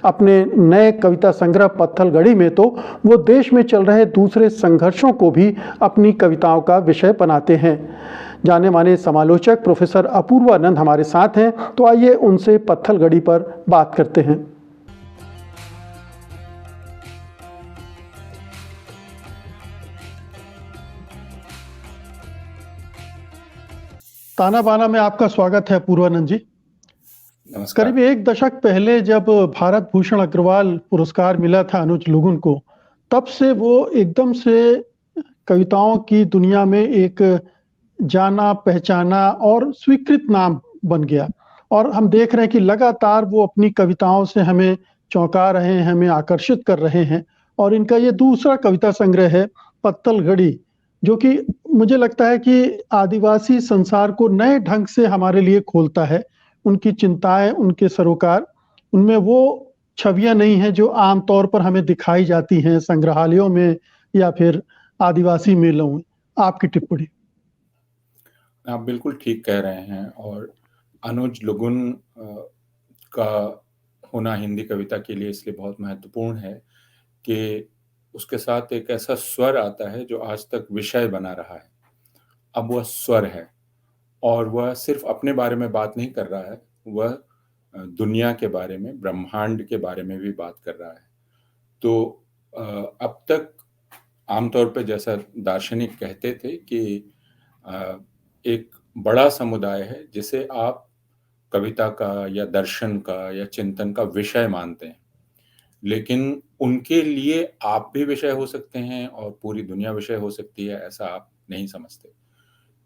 अपने नए कविता संग्रह पत्थलगड़ी में तो वो देश में चल रहे दूसरे संघर्षों को भी अपनी कविताओं का विषय बनाते हैं। जाने माने समालोचक प्रोफेसर अपूर्वानंद हमारे साथ हैं, तो आइए उनसे पत्थलगड़ी पर बात करते हैं। ताना बाना में आपका स्वागत है अपूर्वानंद जी। करीब एक दशक पहले जब भारत भूषण अग्रवाल पुरस्कार मिला था अनुज लुगुन को, तब से वो एकदम से कविताओं की दुनिया में एक जाना पहचाना और स्वीकृत नाम बन गया। और हम देख रहे हैं कि लगातार वो अपनी कविताओं से हमें चौंका रहे हैं, हमें आकर्षित कर रहे हैं। और इनका ये दूसरा कविता संग्रह है पत्तल घड़ी, जो कि मुझे लगता है कि आदिवासी संसार को नए ढंग से हमारे लिए खोलता है। उनकी चिंताएं, उनके सरोकार, उनमें वो छवियां नहीं हैं जो आम तौर पर हमें दिखाई जाती हैं संग्रहालयों में या फिर आदिवासी मेलों में। आपकी टिप्पणी। आप बिल्कुल ठीक कह रहे हैं। और अनुज लुगुन का होना हिंदी कविता के लिए इसलिए बहुत महत्वपूर्ण है कि उसके साथ एक ऐसा स्वर आता है जो आज तक विषय बना रहा है। अब वह स्वर है और वह सिर्फ अपने बारे में बात नहीं कर रहा है, वह दुनिया के बारे में, ब्रह्मांड के बारे में भी बात कर रहा है। तो अब तक आमतौर पे जैसा दार्शनिक कहते थे कि एक बड़ा समुदाय है जिसे आप कविता का या दर्शन का या चिंतन का विषय मानते हैं, लेकिन उनके लिए आप भी विषय हो सकते हैं और पूरी दुनिया विषय हो सकती है, ऐसा आप नहीं समझते।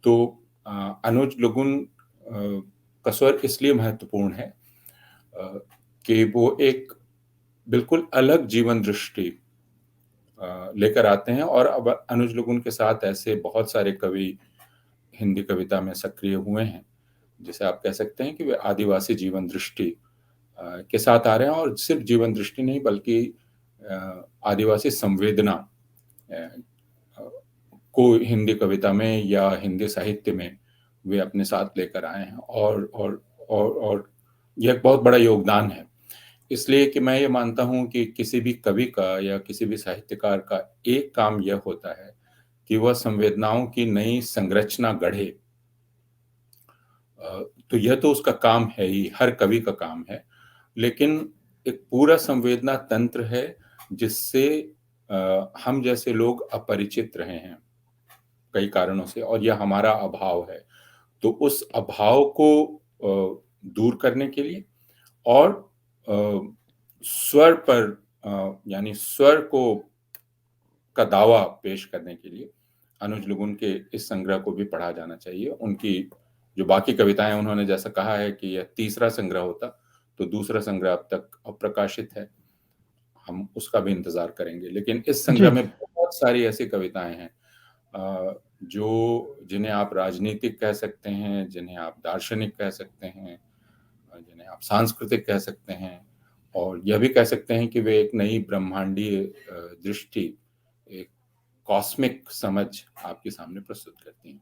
तो अनुज लुगुन का स्वर इसलिए महत्वपूर्ण है कि वो एक बिल्कुल अलग जीवन दृष्टि लेकर आते हैं। और अब अनुज लुगुन के साथ ऐसे बहुत सारे कवि हिंदी कविता में सक्रिय हुए हैं, जिसे आप कह सकते हैं कि वे आदिवासी जीवन दृष्टि के साथ आ रहे हैं। और सिर्फ जीवन दृष्टि नहीं बल्कि आदिवासी संवेदना को हिंदी कविता में या हिंदी साहित्य में वे अपने साथ लेकर आए हैं। और यह एक बहुत बड़ा योगदान है, इसलिए कि मैं ये मानता हूं कि किसी भी कवि का या किसी भी साहित्यकार का एक काम यह होता है कि वह संवेदनाओं की नई संरचना गढ़े। तो यह तो उसका काम है ही, हर कवि का काम है, लेकिन एक पूरा संवेदना तंत्र है जिससे हम जैसे लोग अपरिचित रहे हैं कई कारणों से, और यह हमारा अभाव है। तो उस अभाव को दूर करने के लिए और स्वर पर यानी स्वर को का दावा पेश करने के लिए अनुज लुगुन के इस संग्रह को भी पढ़ा जाना चाहिए। उनकी जो बाकी कविताएं, उन्होंने जैसा कहा है कि यह तीसरा संग्रह होता, तो दूसरा संग्रह अब तक अप्रकाशित है, हम उसका भी इंतजार करेंगे। लेकिन इस संग्रह में बहुत सारी ऐसी कविताएं हैं जो जिन्हें आप राजनीतिक कह सकते हैं, जिन्हें आप दार्शनिक कह सकते हैं, जिन्हें आप सांस्कृतिक कह सकते हैं, और यह भी कह सकते हैं कि वे एक नई ब्रह्मांडीय दृष्टि, एक कॉस्मिक समझ आपके सामने प्रस्तुत करती हैं।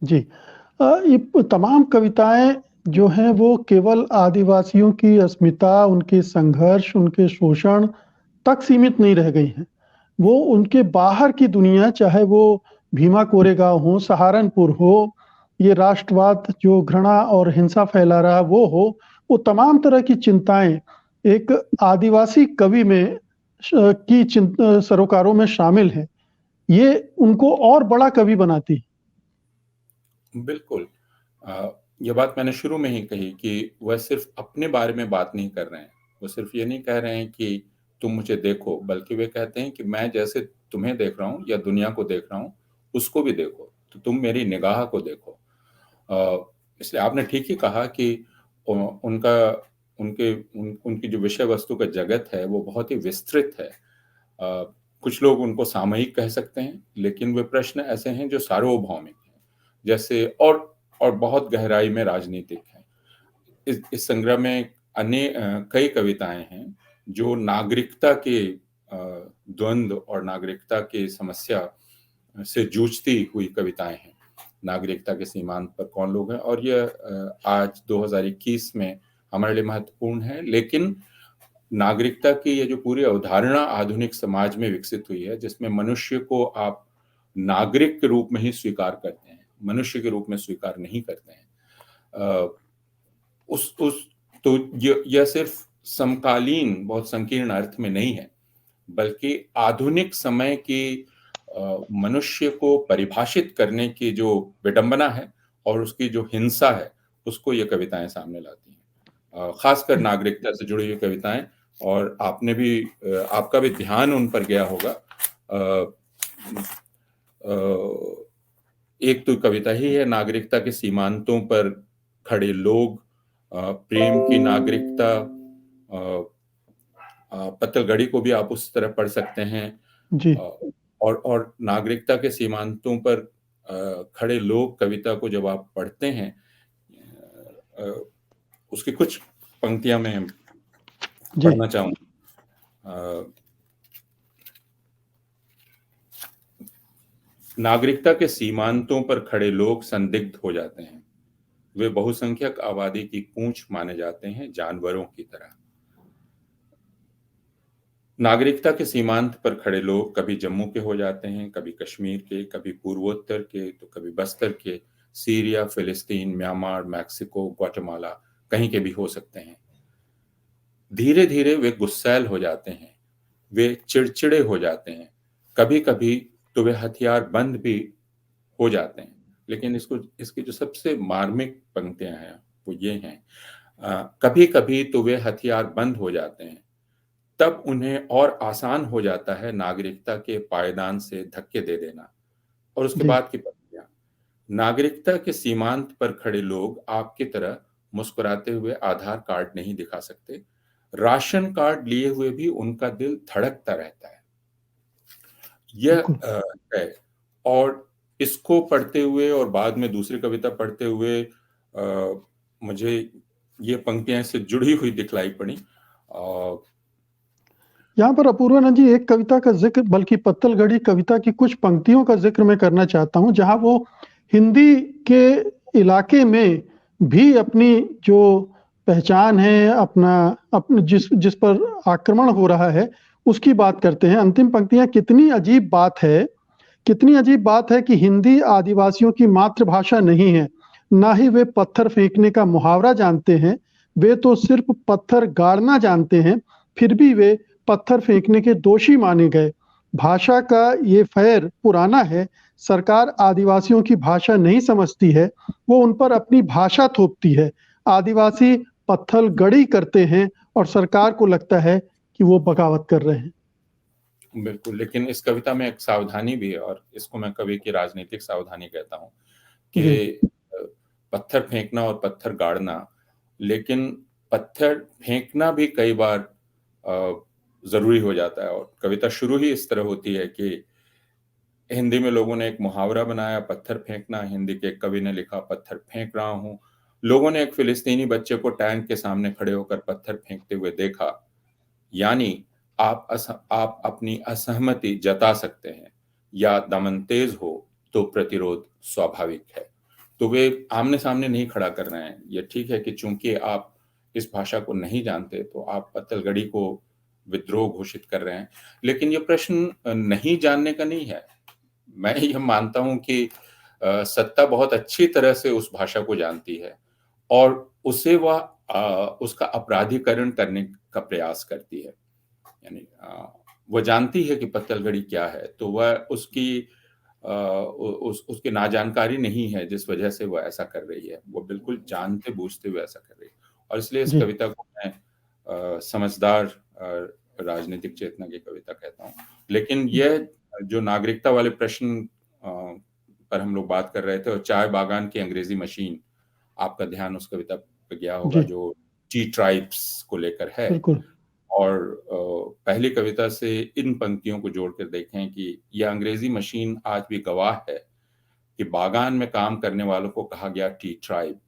जी, ये तमाम कविताएं जो हैं वो केवल आदिवासियों की अस्मिता, उनके संघर्ष, उनके शोषण तक सीमित नहीं रह गई हैं। वो उनके बाहर की दुनिया, चाहे वो भीमा कोरेगांव हो, सहारनपुर हो, ये राष्ट्रवाद जो घृणा और हिंसा फैला रहा वो हो, वो तमाम तरह की चिंताएं एक आदिवासी कवि में की सरोकारों में शामिल है। ये उनको और बड़ा कवि बनाती है। बिल्कुल, यह बात मैंने शुरू में ही कही कि वह सिर्फ अपने बारे में बात नहीं कर रहे हैं। वो सिर्फ ये नहीं कह रहे हैं कि तुम मुझे देखो, बल्कि वे कहते हैं कि मैं जैसे तुम्हें देख रहा हूँ या दुनिया को देख रहा हूँ, उसको भी देखो, तो तुम मेरी निगाह को देखो। इसलिए आपने ठीक ही कहा कि उनकी जो विषय वस्तु का जगत है वो बहुत ही विस्तृत है। कुछ लोग उनको सामयिक कह सकते हैं, लेकिन वे प्रश्न ऐसे हैं जो सार्वभौमिक हैं, जैसे और बहुत गहराई में राजनीतिक हैं। इस संग्रह में कई कविताएं हैं जो नागरिकता के द्वंद्व और नागरिकता की समस्या से जूझती हुई कविताएं हैं। नागरिकता के सीमांत पर कौन लोग हैं, और यह आज 2021 में हमारे लिए महत्वपूर्ण है। लेकिन नागरिकता की ये जो पूरी अवधारणा आधुनिक समाज में विकसित हुई है, जिसमें मनुष्य को आप नागरिक के रूप में ही स्वीकार करते हैं, मनुष्य के रूप में स्वीकार नहीं करते हैं, तो यह सिर्फ समकालीन बहुत संकीर्ण अर्थ में नहीं है, बल्कि आधुनिक समय की मनुष्य को परिभाषित करने की जो विडंबना है और उसकी जो हिंसा है, उसको ये कविताएं सामने लाती हैं, खासकर नागरिकता से जुड़ी हुई कविताएं। और आपने भी आपका भी ध्यान उन पर गया होगा। एक तो कविता ही है, नागरिकता के सीमांतों पर खड़े लोग, प्रेम की नागरिकता, पत्तलगड़ी को भी आप उस तरह पढ़ सकते हैं। जी। और नागरिकता के सीमांतों पर खड़े लोग कविता को जब आप पढ़ते हैं, उसकी कुछ पंक्तियां मैं जी। पढ़ना चाहूंगा। नागरिकता के सीमांतों पर खड़े लोग संदिग्ध हो जाते हैं। वे बहुसंख्यक आबादी की पूंछ माने जाते हैं, जानवरों की तरह। नागरिकता के सीमांत पर खड़े लोग कभी जम्मू के हो जाते हैं, कभी कश्मीर के, कभी पूर्वोत्तर के, तो कभी बस्तर के, सीरिया, फिलिस्तीन, म्यांमार, मैक्सिको, ग्वाटेमाला, कहीं के भी हो सकते हैं। धीरे धीरे वे गुस्सैल हो जाते हैं, वे चिड़चिड़े हो जाते हैं, कभी कभी तो वे हथियार बंद भी हो जाते हैं। लेकिन इसकी जो सबसे मार्मिक पंक्तियां हैं वो ये हैं, कभी कभी तो वे हथियार बंद हो जाते हैं, तब उन्हें और आसान हो जाता है नागरिकता के पायदान से धक्के दे देना। और उसके जी। बाद की पंक्तियां, नागरिकता के सीमांत पर खड़े लोग आपकी तरह मुस्कुराते हुए आधार कार्ड नहीं दिखा सकते, राशन कार्ड लिए हुए भी उनका दिल धड़कता रहता है। यह बिल्कुल। है। और इसको पढ़ते हुए और बाद में दूसरी कविता पढ़ते हुए मुझे ये पंक्तियां इससे जुड़ी हुई दिखलाई पड़ी। यहाँ पर अपूर्वानंद जी, एक कविता का जिक्र, बल्कि पत्तलगड़ी कविता की कुछ पंक्तियों का जिक्र मैं करना चाहता हूँ, जहाँ वो हिंदी के इलाके में भी अपनी जो पहचान है, अपने जिस पर आक्रमण हो रहा है, उसकी बात करते हैं। अंतिम पंक्तियां, कितनी अजीब बात है, कितनी अजीब बात है कि हिंदी आदिवासियों की मातृभाषा नहीं है, ना ही वे पत्थर फेंकने का मुहावरा जानते हैं। वे तो सिर्फ पत्थर गाड़ना जानते हैं, फिर भी वे पत्थर फेंकने के दोषी माने गए। भाषा का ये फैर पुराना है। सरकार आदिवासियों की भाषा नहीं समझती है, वो उन पर अपनी भाषा थोपती है। आदिवासी पत्थर गड़ी करते हैं और सरकार को लगता है कि वो बगावत कर रहे हैं। बिल्कुल, लेकिन इस कविता में एक सावधानी भी है, और इसको मैं कवि की राजनीतिक सावधानी कहता हूँ जी। कि पत्थर फेंकना और पत्थर गाड़ना, लेकिन पत्थर फेंकना भी कई बार जरूरी हो जाता है। और कविता शुरू ही इस तरह होती है कि हिंदी में लोगों ने एक मुहावरा बनाया, पत्थर फेंकना। हिंदी के एक कवि ने लिखा, पत्थर फेंक रहा हूं। लोगों ने एक फिलिस्तीनी बच्चे को टैंक के सामने खड़े होकर पत्थर फेंकते हुए देखा। यानी आप अपनी असहमति जता सकते हैं, या दमन तेज हो तो प्रतिरोध स्वाभाविक है। तो वे आमने सामने नहीं खड़ा कर रहे हैं। ये ठीक है कि चूंकि आप इस भाषा को नहीं जानते तो आप पत्तलगड़ी को विद्रोह घोषित कर रहे हैं, लेकिन ये प्रश्न नहीं जानने का नहीं है। मैं यह मानता हूं कि सत्ता बहुत अच्छी तरह से उस भाषा को जानती है और उसे वह उसका अपराधीकरण करने का प्रयास करती है। यानी वह जानती है कि पत्तलगड़ी क्या है, तो वह उसकी नाजानकारी नहीं है जिस वजह से वह ऐसा कर रही है। वो बिल्कुल जानते बूझते हुए ऐसा कर रही है। और इसलिए इस जी। कविता को मैं समझदार राजनीतिक चेतना की कविता कहता हूँ। लेकिन यह जो नागरिकता वाले प्रश्न पर हम लोग बात कर रहे थे, और चाय बागान की अंग्रेजी मशीन, आपका ध्यान उस कविता पे गया होगा जी। जो टी ट्राइब्स को लेकर है। बिल्कुल। और पहली कविता से इन पंक्तियों को जोड़कर देखें कि यह अंग्रेजी मशीन आज भी गवाह है कि बागान में काम करने वालों को कहा गया टी ट्राइब,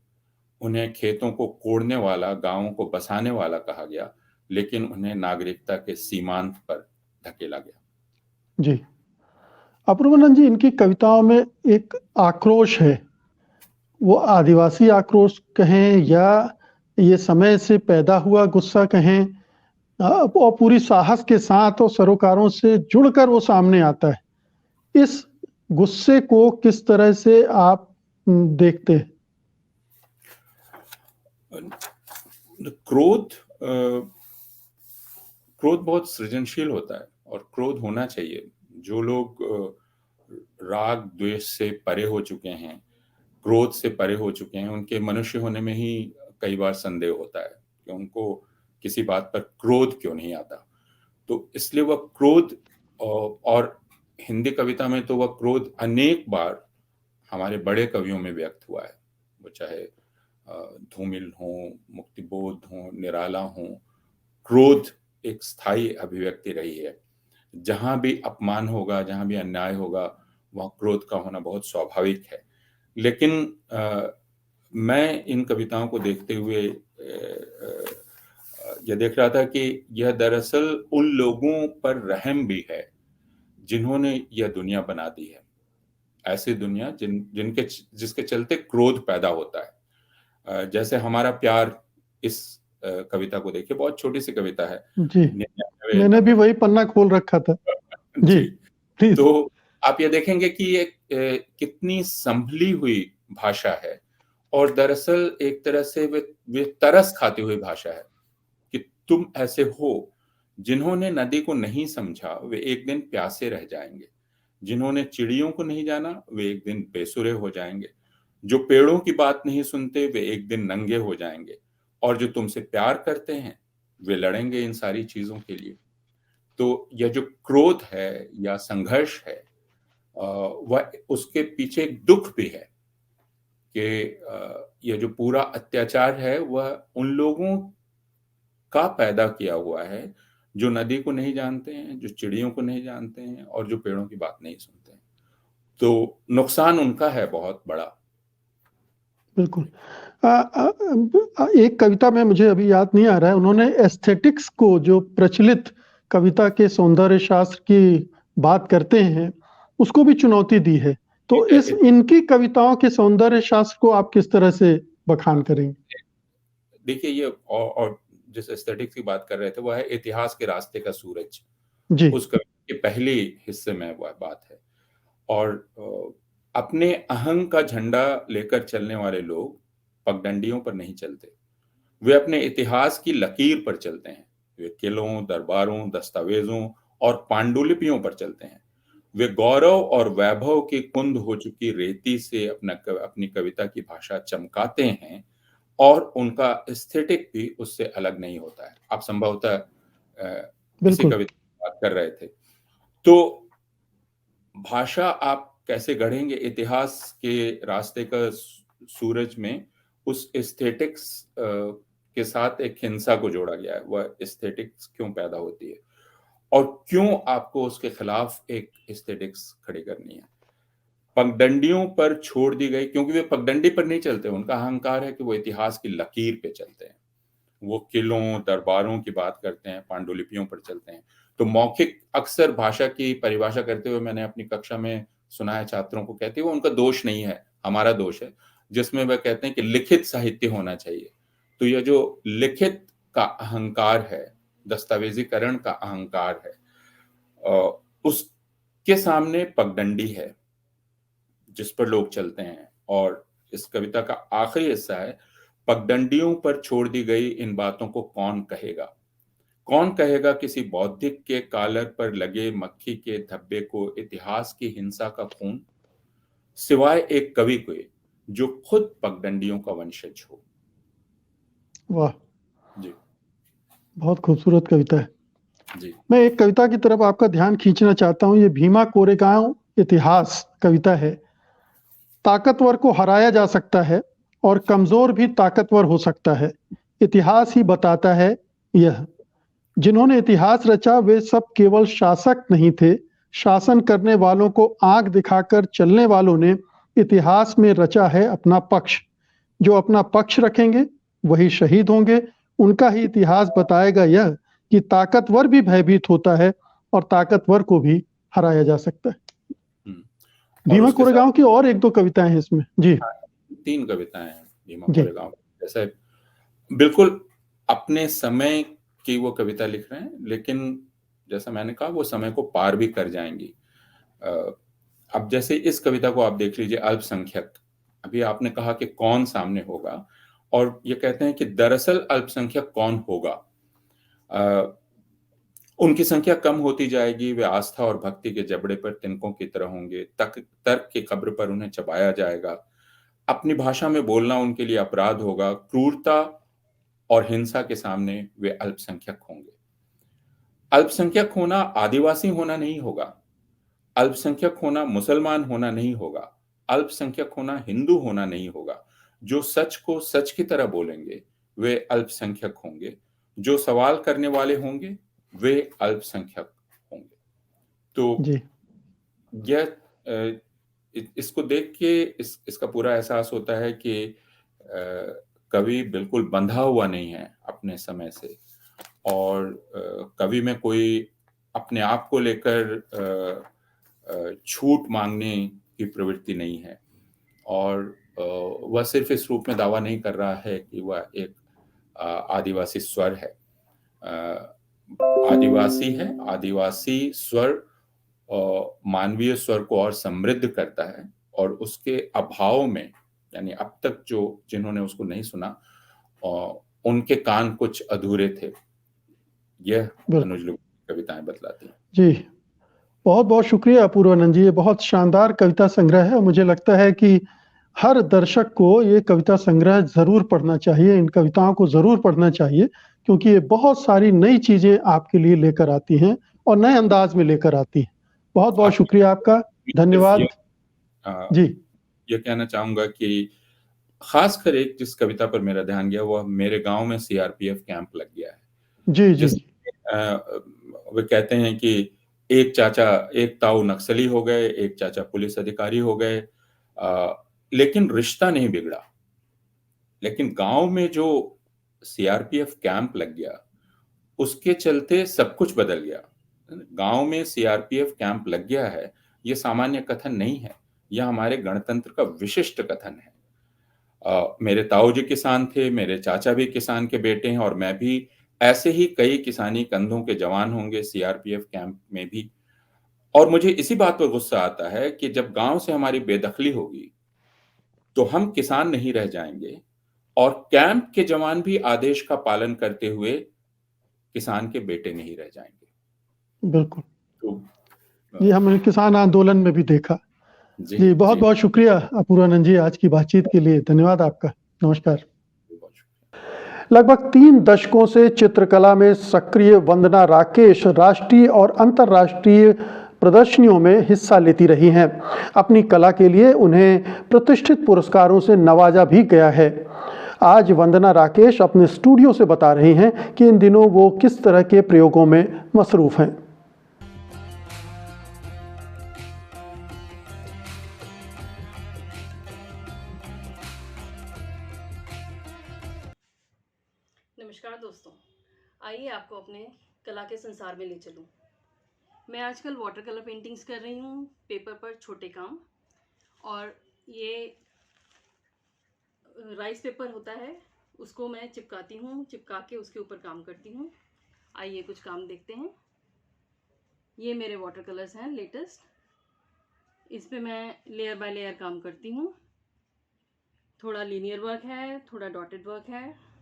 उन्हें खेतों को कोड़ने वाला, गांवों को बसाने वाला कहा गया, लेकिन उन्हें नागरिकता के सीमांत पर धकेला गया। जी। अपूर्वानंद जी, इनकी कविताओं में एक आक्रोश है, वो आदिवासी आक्रोश कहें या ये समय से पैदा हुआ गुस्सा कहें, और पूरी साहस के साथ और सरोकारों से जुड़कर वो सामने आता है। इस गुस्से को किस तरह से आप देखते हैं? क्रोध बहुत सृजनशील होता है और क्रोध होना चाहिए। जो लोग राग द्वेष से परे हो चुके हैं, क्रोध से परे हो चुके हैं, उनके मनुष्य होने में ही कई बार संदेह होता है कि उनको किसी बात पर क्रोध क्यों नहीं आता। तो इसलिए वह क्रोध, और हिंदी कविता में तो वह क्रोध अनेक बार हमारे बड़े कवियों में व्यक्त हुआ है, वो चाहे धूमिल हो, मुक्तिबोध हो, निराला हो। क्रोध एक स्थायी अभिव्यक्ति रही है। जहां भी अपमान होगा, जहां भी अन्याय होगा, वहां क्रोध का होना बहुत स्वाभाविक है। लेकिन मैं इन कविताओं को देखते हुए यह देख रहा था कि यह दरअसल उन लोगों पर रहम भी है जिन्होंने यह दुनिया बना दी है। ऐसी दुनिया जिसके चलते क्रोध पैदा होता है। जैसे हमारा प्यार, इस कविता को देखिए, बहुत छोटी सी कविता है जी, 99 मैंने भी वही पन्ना खोल रखा था। जी, जी। प्लीज। तो आप ये देखेंगे कि ये कितनी संभली हुई भाषा है, और दरअसल एक तरह से वे तरस खाती हुई भाषा है कि तुम ऐसे हो। जिन्होंने नदी को नहीं समझा वे एक दिन प्यासे रह जाएंगे। जिन्होंने चिड़ियों को नहीं जाना वे एक दिन बेसुरे हो जाएंगे। जो पेड़ों की बात नहीं सुनते वे एक दिन नंगे हो जाएंगे। और जो तुमसे प्यार करते हैं वे लड़ेंगे इन सारी चीजों के लिए। तो यह जो क्रोध है या संघर्ष है, वह उसके पीछे एक दुख भी है कि यह जो पूरा अत्याचार है वह उन लोगों का पैदा किया हुआ है जो नदी को नहीं जानते हैं, जो चिड़ियों को नहीं जानते हैं, और जो पेड़ों की बात नहीं सुनते हैं। तो नुकसान उनका है बहुत बड़ा। बिल्कुल। एक कविता में मुझे अभी याद नहीं आ रहा है, उन्होंने एस्थेटिक्स को, जो प्रचलित कविता के सौंदर्य शास्त्र की बात करते हैं, उसको भी चुनौती दी है। तो इनकी कविताओं के सौंदर्य शास्त्र को आप किस तरह से बखान करेंगे? देखिए, ये और जिस एस्थेटिक्स की बात कर रहे थे वह है इतिहास के रास्ते का सूरज। जी, उस कविता के पहले हिस्से में वह बात है। और अपने अहंग का झंडा लेकर चलने वाले लोग पगडंडियों पर नहीं चलते, वे अपने इतिहास की लकीर पर चलते हैं। वे किलों, दरबारों, दस्तावेजों और पांडुलिपियों पर चलते हैं। वे गौरव और वैभव की कुंद हो चुकी रेती से अपनी कविता की भाषा चमकाते हैं, और उनका एस्थेटिक भी उससे अलग नहीं होता है। आप संभवतः इसी बिल्कुल। कविता की बात कर रहे थे। तो भाषा आप कैसे गढ़ेंगे इतिहास के रास्ते का सूरज में? उस एस्थेटिक्स के साथ एक हिंसा को जोड़ा गया है। वह एस्थेटिक्स क्यों पैदा होती है और क्यों आपको उसके खिलाफ एक एस्थेटिक्स खड़ी करनी है? पगडंडियों पर छोड़ दी गई, क्योंकि वे पगडंडी पर नहीं चलते। उनका अहंकार है कि वो इतिहास की लकीर पे चलते हैं। वो किलों, दरबारों की बात करते हैं, पांडुलिपियों पर चलते हैं। तो मौखिक अक्सर भाषा की परिभाषा करते हुए मैंने अपनी कक्षा में सुना है छात्रों को कहते हुए, उनका दोष नहीं है, हमारा दोष है, जिसमें वह कहते हैं कि लिखित साहित्य होना चाहिए। तो यह जो लिखित का अहंकार है, दस्तावेजीकरण का अहंकार है, उसके सामने पगडंडी है जिस पर लोग चलते हैं। और इस कविता का आखिरी हिस्सा है, पगडंडियों पर छोड़ दी गई इन बातों को कौन कहेगा? कौन कहेगा किसी बौद्धिक के कॉलर पर लगे मक्खी के धब्बे को इतिहास की हिंसा का खून, सिवाय एक कवि के जो खुद पगडंडियों का वंशज हो। वाह, जी बहुत खूबसूरत कविता है। जी मैं एक कविता की तरफ आपका ध्यान खींचना चाहता हूँ। ये भीमा कोरेगांव इतिहास कविता है। ताकतवर को हराया जा सकता है और कमजोर भी ताकतवर हो सकता है, इतिहास ही बताता है यह। जिन्होंने इतिहास रचा वे सब केवल शासक नहीं थे, शासन करने वालों को आंख दिखाकर चलने वालों ने इतिहास में रचा है अपना पक्ष। जो अपना पक्ष रखेंगे वही शहीद होंगे। उनका ही इतिहास बताएगा यह कि ताकतवर भी भयभीत होता है और ताकतवर को भी हराया जा सकता है। भीमा कोरेगांव की और एक दो कविताएं हैं इसमें। जी, 3 कविताएं हैं भीमा जी। कोरेगांव। जैसे बिल्कुल अपने समय की वो कविता लिख रहे हैं, लेकिन जैसा मैंने कहा वो समय को पार भी कर जाएंगी। अब जैसे इस कविता को आप देख लीजिए, अल्पसंख्यक। अभी आपने कहा कि कौन सामने होगा, और ये कहते हैं कि दरअसल अल्पसंख्यक कौन होगा? उनकी संख्या कम होती जाएगी, वे आस्था और भक्ति के जबड़े पर तिनकों की तरह होंगे, तर्क की कब्र पर उन्हें चबाया जाएगा। अपनी भाषा में बोलना उनके लिए अपराध होगा। क्रूरता और हिंसा के सामने वे अल्पसंख्यक होंगे। अल्पसंख्यक होना आदिवासी होना नहीं होगा, अल्पसंख्यक होना मुसलमान होना नहीं होगा, अल्पसंख्यक होना हिंदू होना नहीं होगा। जो सच को सच की तरह बोलेंगे वे अल्पसंख्यक होंगे, जो सवाल करने वाले होंगे वे अल्पसंख्यक होंगे। तो जी यह इसको देख के इसका पूरा एहसास होता है कि कवि बिल्कुल बंधा हुआ नहीं है अपने समय से, और कवि में कोई अपने आप को लेकर छूट मांगने की प्रवृत्ति नहीं है, और वह सिर्फ इस रूप में दावा नहीं कर रहा है कि वह एक आदिवासी स्वर है। आदिवासी है, आदिवासी स्वर मानवीय स्वर को और समृद्ध करता है, और उसके अभाव में, यानी अब तक जो जिन्होंने उसको नहीं सुना उनके कान कुछ अधूरे थे। यह बिल्कुल अनुज लुगुन की कविताएं बतलाती हैं। जी, बहुत बहुत शुक्रिया अपूर्वानंद जी, ये बहुत शानदार कविता संग्रह है और मुझे लगता है कि हर दर्शक को ये कविता संग्रह ज़रूर पढ़ना चाहिए, इन कविताओं को ज़रूर पढ़ना चाहिए, क्योंकि ये बहुत सारी नई चीज़ें आपके लिए लेकर आती हैं और नए अंदाज में लेकर आती हैं। बहुत बहुत शुक्रिया आपका, धन्यवाद। जी ये कहना चाहूंगा कि खासकर एक जिस कविता पर मेरा ध्यान गया, वह मेरे गांव में सीआरपीएफ कैंप लग गया है। जी जी जिस वे कहते हैं कि एक ताऊ नक्सली हो गए, एक चाचा पुलिस अधिकारी हो गए, लेकिन रिश्ता नहीं बिगड़ा। लेकिन गांव में जो सीआरपीएफ कैंप लग गया, उसके चलते सब कुछ बदल गया। गांव में सीआरपीएफ कैंप लग गया है, यह सामान्य कथन नहीं है, यह हमारे गणतंत्र का विशिष्ट कथन है। मेरे ताऊ जी किसान थे, मेरे चाचा भी किसान के बेटे हैं, और मैं भी। ऐसे ही कई किसानी कंधों के जवान होंगे सीआरपीएफ कैंप में भी। और मुझे इसी बात पर गुस्सा आता है कि जब गांव से हमारी बेदखली होगी तो हम किसान नहीं रह जाएंगे, और कैंप के जवान भी आदेश का पालन करते हुए किसान के बेटे नहीं रह जाएंगे। बिल्कुल, तो ये हमने किसान आंदोलन में भी देखा। जी बहुत जी, बहुत शुक्रिया अपूर्वानंद जी आज की बातचीत के लिए, धन्यवाद आपका, नमस्कार। बहुत शुक्रिया। लगभग 3 दशकों से चित्रकला में सक्रिय वंदना राकेश राष्ट्रीय और अंतर्राष्ट्रीय प्रदर्शनियों में हिस्सा लेती रही हैं। अपनी कला के लिए उन्हें प्रतिष्ठित पुरस्कारों से नवाजा भी गया है। आज वंदना राकेश अपने स्टूडियो से बता रही हैं कि इन दिनों वो किस तरह के प्रयोगों में मसरूफ हैं। नमस्कार दोस्तों, आइए आपको अपने कला के संसार में ले चलूं। मैं आजकल वाटर कलर पेंटिंग्स कर रही हूँ, पेपर पर छोटे काम, और ये राइस पेपर होता है, उसको मैं चिपकाती हूँ, चिपका के उसके ऊपर काम करती हूँ। आइए कुछ काम देखते हैं। ये मेरे वाटर कलर्स हैं लेटेस्ट। इस पे मैं लेयर बाय लेयर काम करती हूँ। थोड़ा लीनियर वर्क है, थोड़ा डॉटेड वर्क है।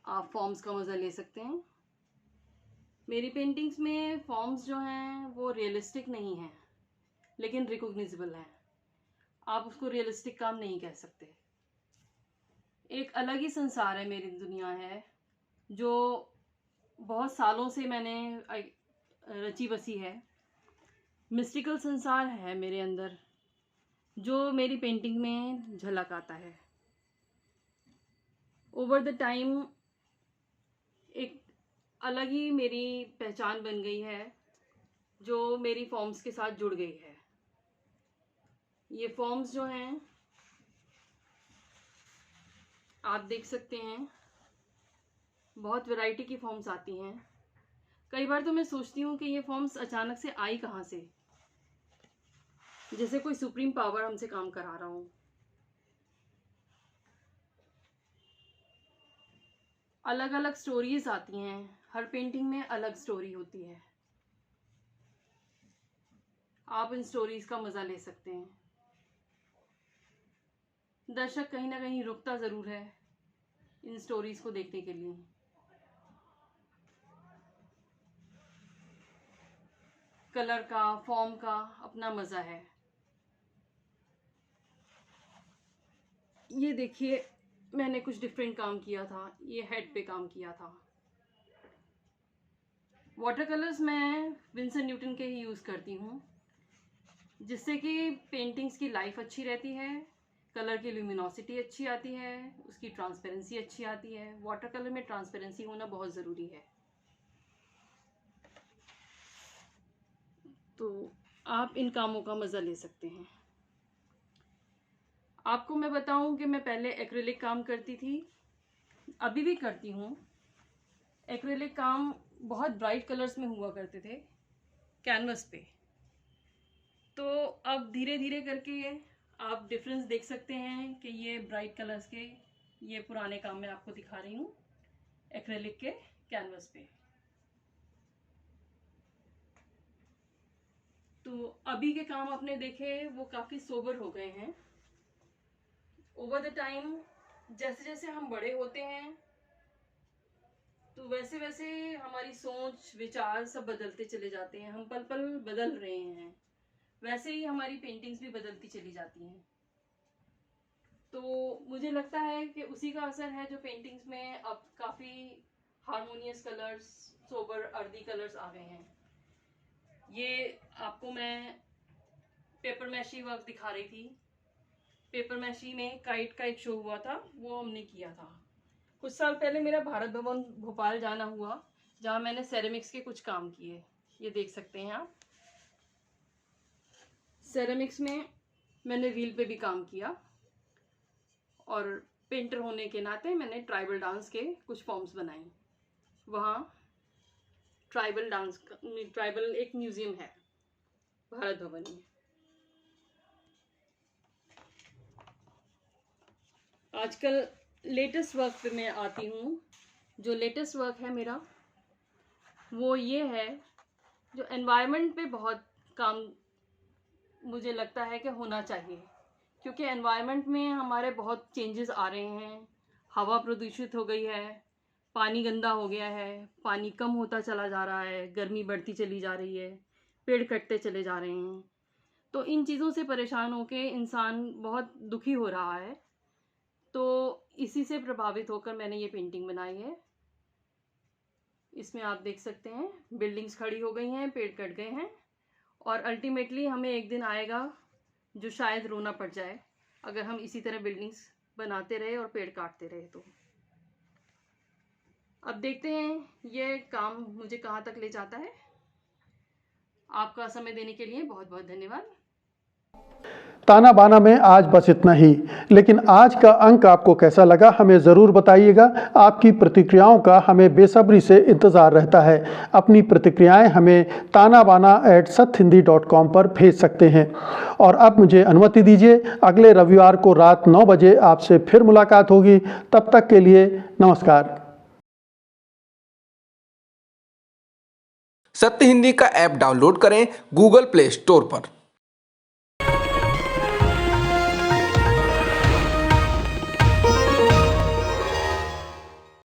आप फॉर्म्स का मज़ा ले सकते हैं। मेरी पेंटिंग्स में फॉर्म्स जो हैं वो रियलिस्टिक नहीं हैं, लेकिन रिकॉग्निजेबल हैं। आप उसको रियलिस्टिक काम नहीं कह सकते। एक अलग ही संसार है, मेरी दुनिया है, जो बहुत सालों से मैंने रची बसी है। मिस्टिकल संसार है मेरे अंदर, जो मेरी पेंटिंग में झलक आता है। ओवर द टाइम एक अलग ही मेरी पहचान बन गई है, जो मेरी फॉर्म्स के साथ जुड़ गई है। ये फॉर्म्स जो हैं आप देख सकते हैं, बहुत वैरायटी की फॉर्म्स आती हैं। कई बार तो मैं सोचती हूँ कि ये फॉर्म्स अचानक से आई कहाँ से, जैसे कोई सुप्रीम पावर हमसे काम करा रहा हो। अलग अलग स्टोरीज आती हैं, हर पेंटिंग में अलग स्टोरी होती है। आप इन स्टोरीज का मज़ा ले सकते हैं। दर्शक कहीं ना कहीं रुकता ज़रूर है इन स्टोरीज को देखने के लिए। कलर का, फॉर्म का अपना मज़ा है। ये देखिए, मैंने कुछ डिफरेंट काम किया था। ये हेड पे काम किया था। वाटर कलर्स मैं विंसेंट न्यूटन के ही यूज़ करती हूँ। जिससे कि पेंटिंग्स की लाइफ अच्छी रहती है, कलर की ल्यूमिनोसिटी अच्छी आती है, उसकी ट्रांसपेरेंसी अच्छी आती है। वाटर कलर में ट्रांसपेरेंसी होना बहुत ज़रूरी है। तो आप इन कामों का मज़ा ले सकते हैं। आपको मैं बताऊं कि मैं पहले एक्रिलिक काम करती थी, अभी भी करती हूँ। एक्रिलिक काम बहुत ब्राइट कलर्स में हुआ करते थे कैनवस पे। तो अब धीरे धीरे करके आप डिफरेंस देख सकते हैं कि ये ब्राइट कलर्स के, ये पुराने काम मैं आपको दिखा रही हूँ एक्रिलिक के कैनवस पे। तो अभी के काम आपने देखे वो काफ़ी सोबर हो गए हैं। ओवर द टाइम जैसे जैसे हम बड़े होते हैं तो वैसे वैसे हमारी सोच विचार सब बदलते चले जाते हैं। हम पल पल बदल रहे हैं, वैसे ही हमारी पेंटिंग्स भी बदलती चली जाती हैं। तो मुझे लगता है कि उसी का असर है जो पेंटिंग्स में अब काफ़ी harmonious colours, sober earthy colours आ गए हैं। ये आपको मैं पेपर मैशी वर्क दिखा रही थी। पेपर मैशी में काइट का एक शो हुआ था, वो हमने किया था। कुछ साल पहले मेरा भारत भवन भोपाल जाना हुआ, जहाँ मैंने सेरेमिक्स के कुछ काम किए। ये देख सकते हैं आप, सेरेमिक्स में मैंने व्हील पे भी काम किया, और पेंटर होने के नाते मैंने ट्राइबल डांस के कुछ फॉर्म्स बनाए। वहाँ ट्राइबल एक म्यूजियम है भारत भवन में। आजकल लेटेस्ट वर्क पे मैं आती हूँ। जो लेटेस्ट वर्क है मेरा वो ये है, जो एनवायरनमेंट पे बहुत काम मुझे लगता है कि होना चाहिए, क्योंकि एनवायरनमेंट में हमारे बहुत चेंजेस आ रहे हैं। हवा प्रदूषित हो गई है, पानी गंदा हो गया है, पानी कम होता चला जा रहा है, गर्मी बढ़ती चली जा रही है, पेड़ कटते चले जा रहे हैं। तो इन चीज़ों से परेशान होकर इंसान बहुत दुखी हो रहा है। तो इसी से प्रभावित होकर मैंने ये पेंटिंग बनाई है। इसमें आप देख सकते हैं बिल्डिंग्स खड़ी हो गई हैं, पेड़ कट गए हैं, और अल्टीमेटली हमें एक दिन आएगा जो शायद रोना पड़ जाए अगर हम इसी तरह बिल्डिंग्स बनाते रहे और पेड़ काटते रहे। तो अब देखते हैं ये काम मुझे कहाँ तक ले जाता है। आपका समय देने के लिए बहुत बहुत धन्यवाद। ताना बाना में आज बस इतना ही, लेकिन आज का अंक आपको कैसा लगा हमें ज़रूर बताइएगा। आपकी प्रतिक्रियाओं का हमें बेसब्री से इंतज़ार रहता है। अपनी प्रतिक्रियाएं हमें tanabana@sathhindi.com पर भेज सकते हैं। और अब मुझे अनुमति दीजिए, अगले रविवार को रात 9 बजे आपसे फिर मुलाकात होगी। तब तक के लिए नमस्कार। सत्य हिंदी का ऐप डाउनलोड करें गूगल प्ले स्टोर पर।